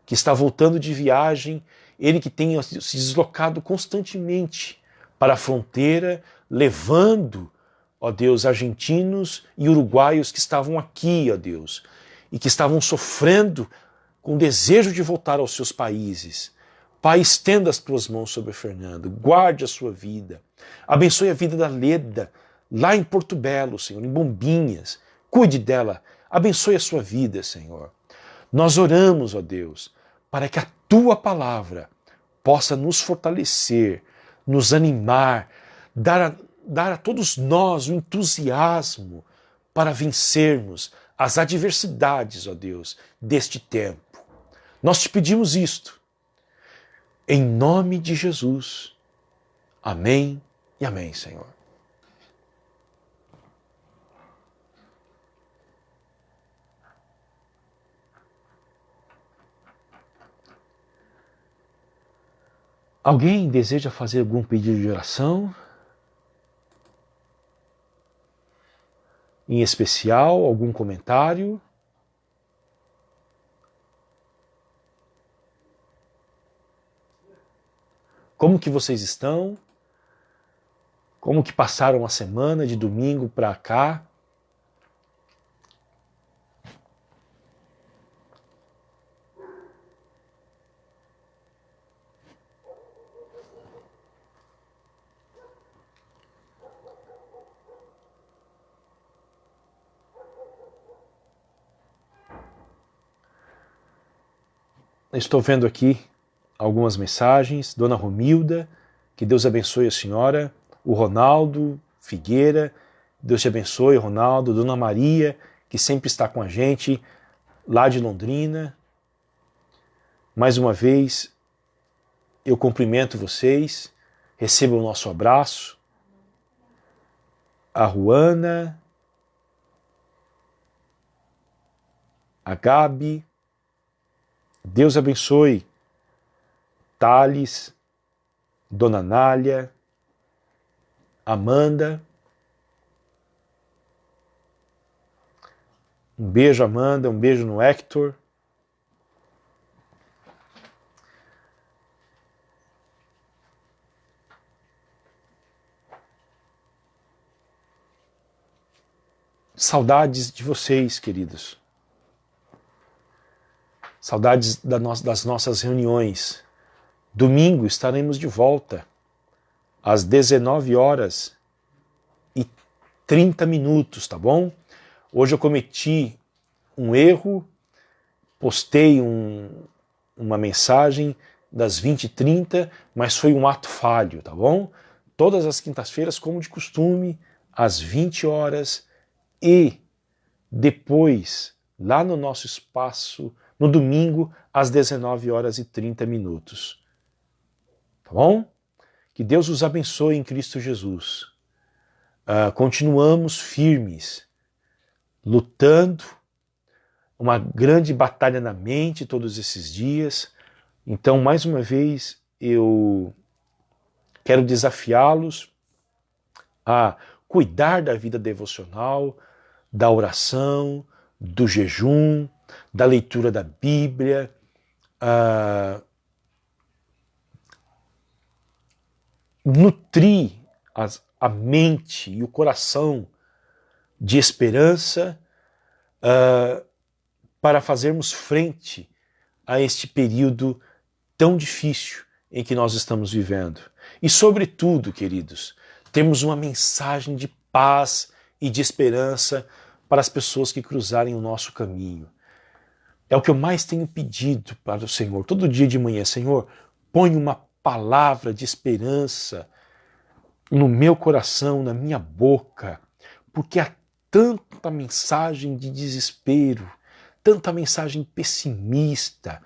que está voltando de viagem, ele que tem se deslocado constantemente para a fronteira, levando, ó Deus, argentinos e uruguaios que estavam aqui, ó Deus, e que estavam sofrendo com desejo de voltar aos seus países. Pai, estenda as tuas mãos sobre o Fernando, guarde a sua vida, abençoe a vida da Leda, lá em Porto Belo, Senhor, em Bombinhas, cuide dela, abençoe a sua vida, Senhor. Nós oramos, ó Deus, para que a tua palavra possa nos fortalecer, nos animar, dar a todos nós o entusiasmo para vencermos as adversidades, ó Deus, deste tempo. Nós te pedimos isto, em nome de Jesus. Amém e amém, Senhor. Alguém deseja fazer algum pedido de oração? Em especial, algum comentário? Como que vocês estão? Como que passaram a semana de domingo para cá? Estou vendo aqui algumas mensagens. Dona Romilda, que Deus abençoe a senhora. O Ronaldo Figueira, Deus te abençoe, Ronaldo. Dona Maria, que sempre está com a gente, lá de Londrina. Mais uma vez, eu cumprimento vocês. Recebam o nosso abraço. A Ruana, a Gabi, Deus abençoe. Thales, Dona Nália, Amanda. Um beijo, Amanda, um beijo no Hector. Saudades de vocês, queridos. Saudades das nossas reuniões. Domingo estaremos de volta às 19h30, tá bom? Hoje eu cometi um erro, postei uma mensagem das 20h30, mas foi um ato falho, tá bom? Todas as quintas-feiras, como de costume, às 20h e depois, lá no nosso espaço, no domingo, às 19h30. Tá bom? Que Deus os abençoe em Cristo Jesus. Continuamos firmes, lutando, uma grande batalha na mente todos esses dias. Então, mais uma vez, eu quero desafiá-los a cuidar da vida devocional, da oração, do jejum, da leitura da Bíblia, nutrir a mente e o coração de esperança para fazermos frente a este período tão difícil em que nós estamos vivendo. E, sobretudo, queridos, temos uma mensagem de paz e de esperança para as pessoas que cruzarem o nosso caminho. É o que eu mais tenho pedido para o Senhor. Todo dia de manhã, Senhor, põe uma palavra de esperança no meu coração, na minha boca, porque há tanta mensagem de desespero, tanta mensagem pessimista.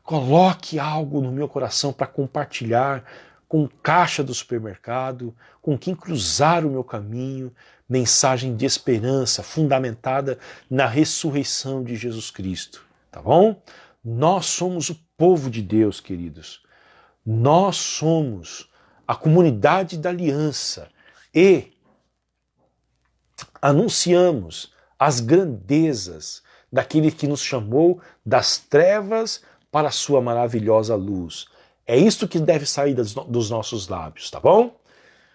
Coloque algo no meu coração para compartilhar com o caixa do supermercado, com quem cruzar o meu caminho, mensagem de esperança fundamentada na ressurreição de Jesus Cristo. Tá bom? Nós somos o povo de Deus, queridos. Nós somos a comunidade da aliança e anunciamos as grandezas daquele que nos chamou das trevas para a sua maravilhosa luz. É isto que deve sair dos nossos lábios, tá bom?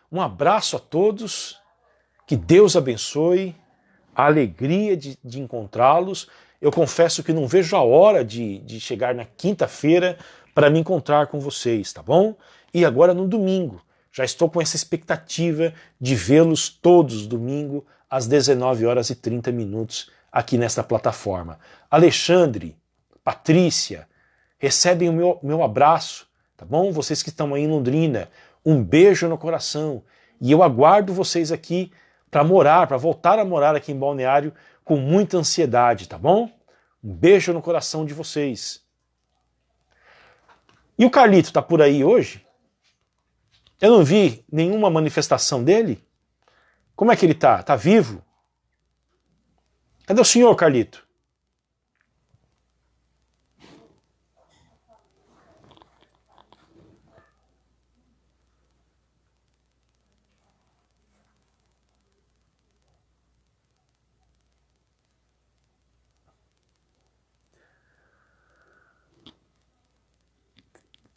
Um abraço a todos, que Deus abençoe, a alegria de encontrá-los. Eu confesso que não vejo a hora de chegar na quinta-feira para me encontrar com vocês, tá bom? E agora no domingo. Já estou com essa expectativa de vê-los todos domingo às 19h30 aqui nesta plataforma. Alexandre, Patrícia, recebem o meu abraço, tá bom? Vocês que estão aí em Londrina, um beijo no coração. E eu aguardo vocês aqui para voltar a morar aqui em Balneário com muita ansiedade, tá bom? Um beijo no coração de vocês. E o Carlito tá por aí hoje? Eu não vi nenhuma manifestação dele. Como é que ele tá? Tá vivo? Cadê o senhor, Carlito?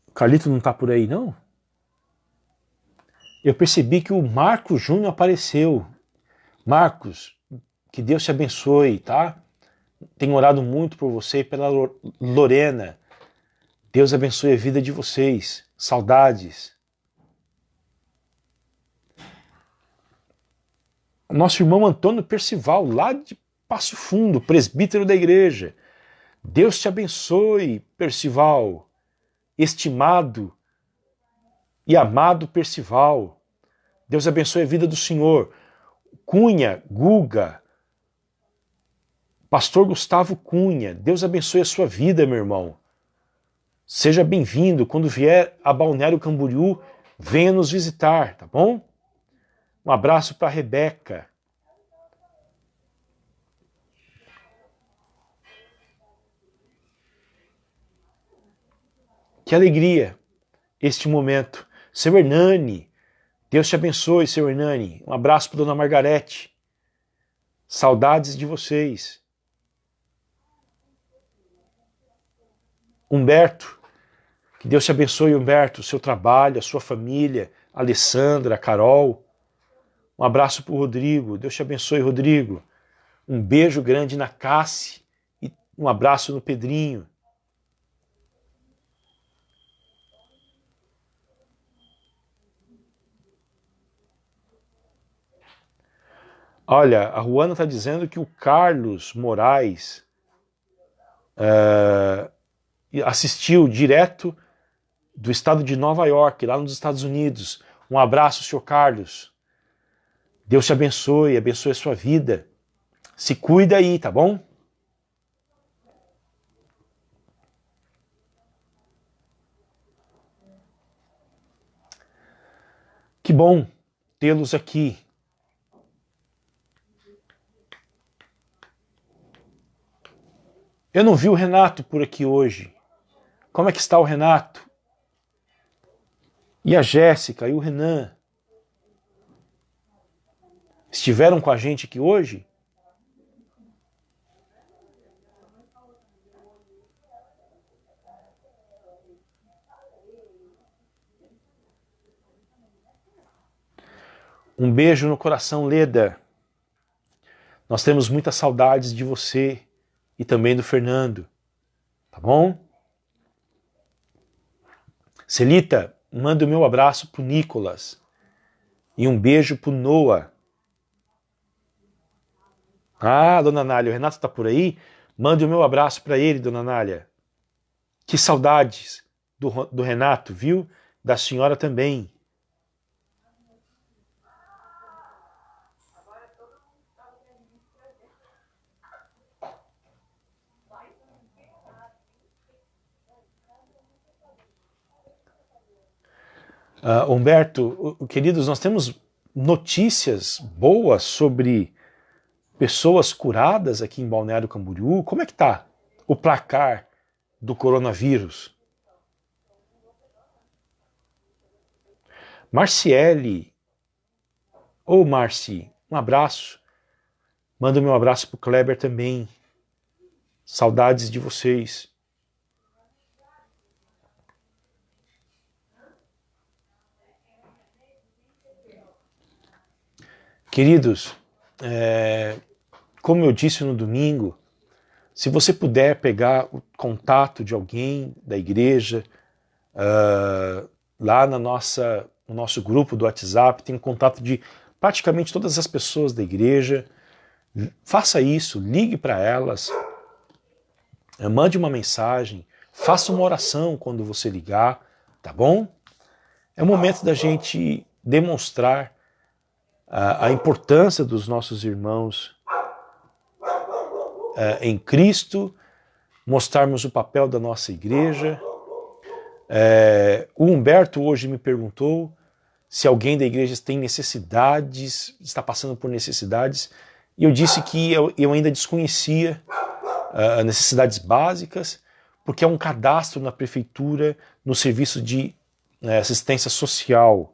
O Carlito não tá por aí, não? Eu percebi que o Marcos Júnior apareceu. Marcos, que Deus te abençoe, tá? Tenho orado muito por você e pela Lorena. Deus abençoe a vida de vocês. Saudades. Nosso irmão Antônio Percival, lá de Passo Fundo, presbítero da igreja. Deus te abençoe, Percival. Estimado e amado Percival. Deus abençoe a vida do senhor. Cunha, Guga, Pastor Gustavo Cunha, Deus abençoe a sua vida, meu irmão. Seja bem-vindo. Quando vier a Balneário Camboriú, venha nos visitar, tá bom? Um abraço para a Rebeca. Que alegria este momento. Seu Hernani, Deus te abençoe, seu Hernani. Um abraço para Dona Margarete. Saudades de vocês. Humberto, que Deus te abençoe, Humberto, o seu trabalho, a sua família, a Alessandra, a Carol. Um abraço para o Rodrigo. Deus te abençoe, Rodrigo. Um beijo grande na Cassi e um abraço no Pedrinho. Olha, a Ruana está dizendo que o Carlos Moraes assistiu direto do estado de Nova York, lá nos Estados Unidos. Um abraço, senhor Carlos. Deus te abençoe, abençoe a sua vida. Se cuida aí, tá bom? Que bom tê-los aqui. Eu não vi o Renato por aqui hoje. Como é que está o Renato? E a Jéssica e o Renan? Estiveram com a gente aqui hoje? Um beijo no coração, Leda. Nós temos muitas saudades de você e também do Fernando, tá bom? Celita, manda o meu abraço pro Nicolas e um beijo pro Noah. Ah, dona Nália, o Renato tá por aí? Mande o meu abraço para ele, dona Nália. Que saudades do Renato, viu? Da senhora também. Humberto, queridos, nós temos notícias boas sobre pessoas curadas aqui em Balneário Camboriú. Como é que tá o placar do coronavírus? Marciele, ô Marci, um abraço. Manda o meu abraço pro Kleber também. Saudades de vocês. Queridos, como eu disse no domingo, se você puder pegar o contato de alguém da igreja, lá no nosso grupo do WhatsApp, tem contato de praticamente todas as pessoas da igreja, faça isso, ligue para elas, mande uma mensagem, faça uma oração quando você ligar, tá bom? É o momento da gente demonstrar a importância dos nossos irmãos em Cristo, mostrarmos o papel da nossa igreja. O Humberto hoje me perguntou se alguém da igreja tem necessidades, está passando por necessidades, e eu disse que eu ainda desconhecia necessidades básicas, porque é um cadastro na prefeitura, no serviço de assistência social.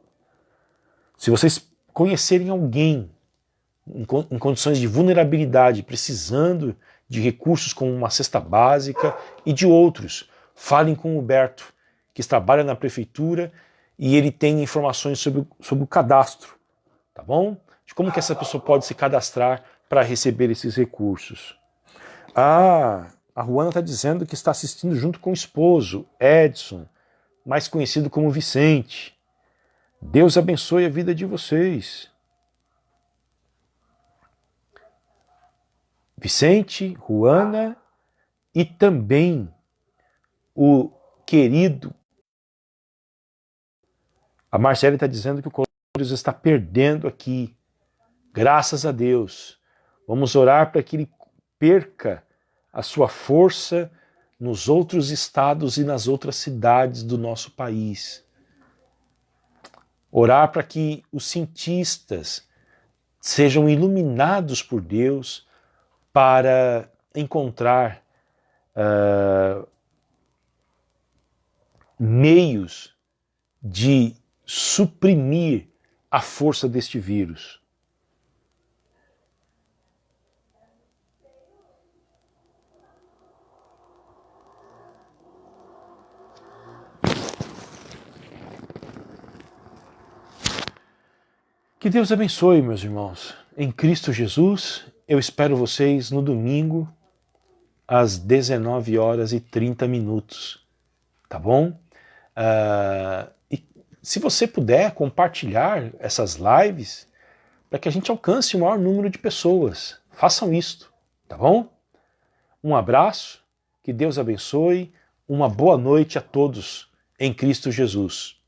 Se vocês conhecerem alguém em condições de vulnerabilidade, precisando de recursos como uma cesta básica e de outros, falem com o Huberto, que trabalha na prefeitura e ele tem informações sobre o cadastro, tá bom? De como que essa pessoa pode se cadastrar para receber esses recursos. A Ruana está dizendo que está assistindo junto com o esposo, Edson, mais conhecido como Vicente. Deus abençoe a vida de vocês. Vicente, Ruana e também o querido. A Marcela está dizendo que o coronavírus está perdendo aqui. Graças a Deus. Vamos orar para que ele perca a sua força nos outros estados e nas outras cidades do nosso país. Orar para que os cientistas sejam iluminados por Deus para encontrar meios de suprimir a força deste vírus. Que Deus abençoe, meus irmãos. Em Cristo Jesus, eu espero vocês no domingo, às 19h30, tá bom? E se você puder compartilhar essas lives, para que a gente alcance o maior número de pessoas, façam isto, tá bom? Um abraço, que Deus abençoe, uma boa noite a todos em Cristo Jesus.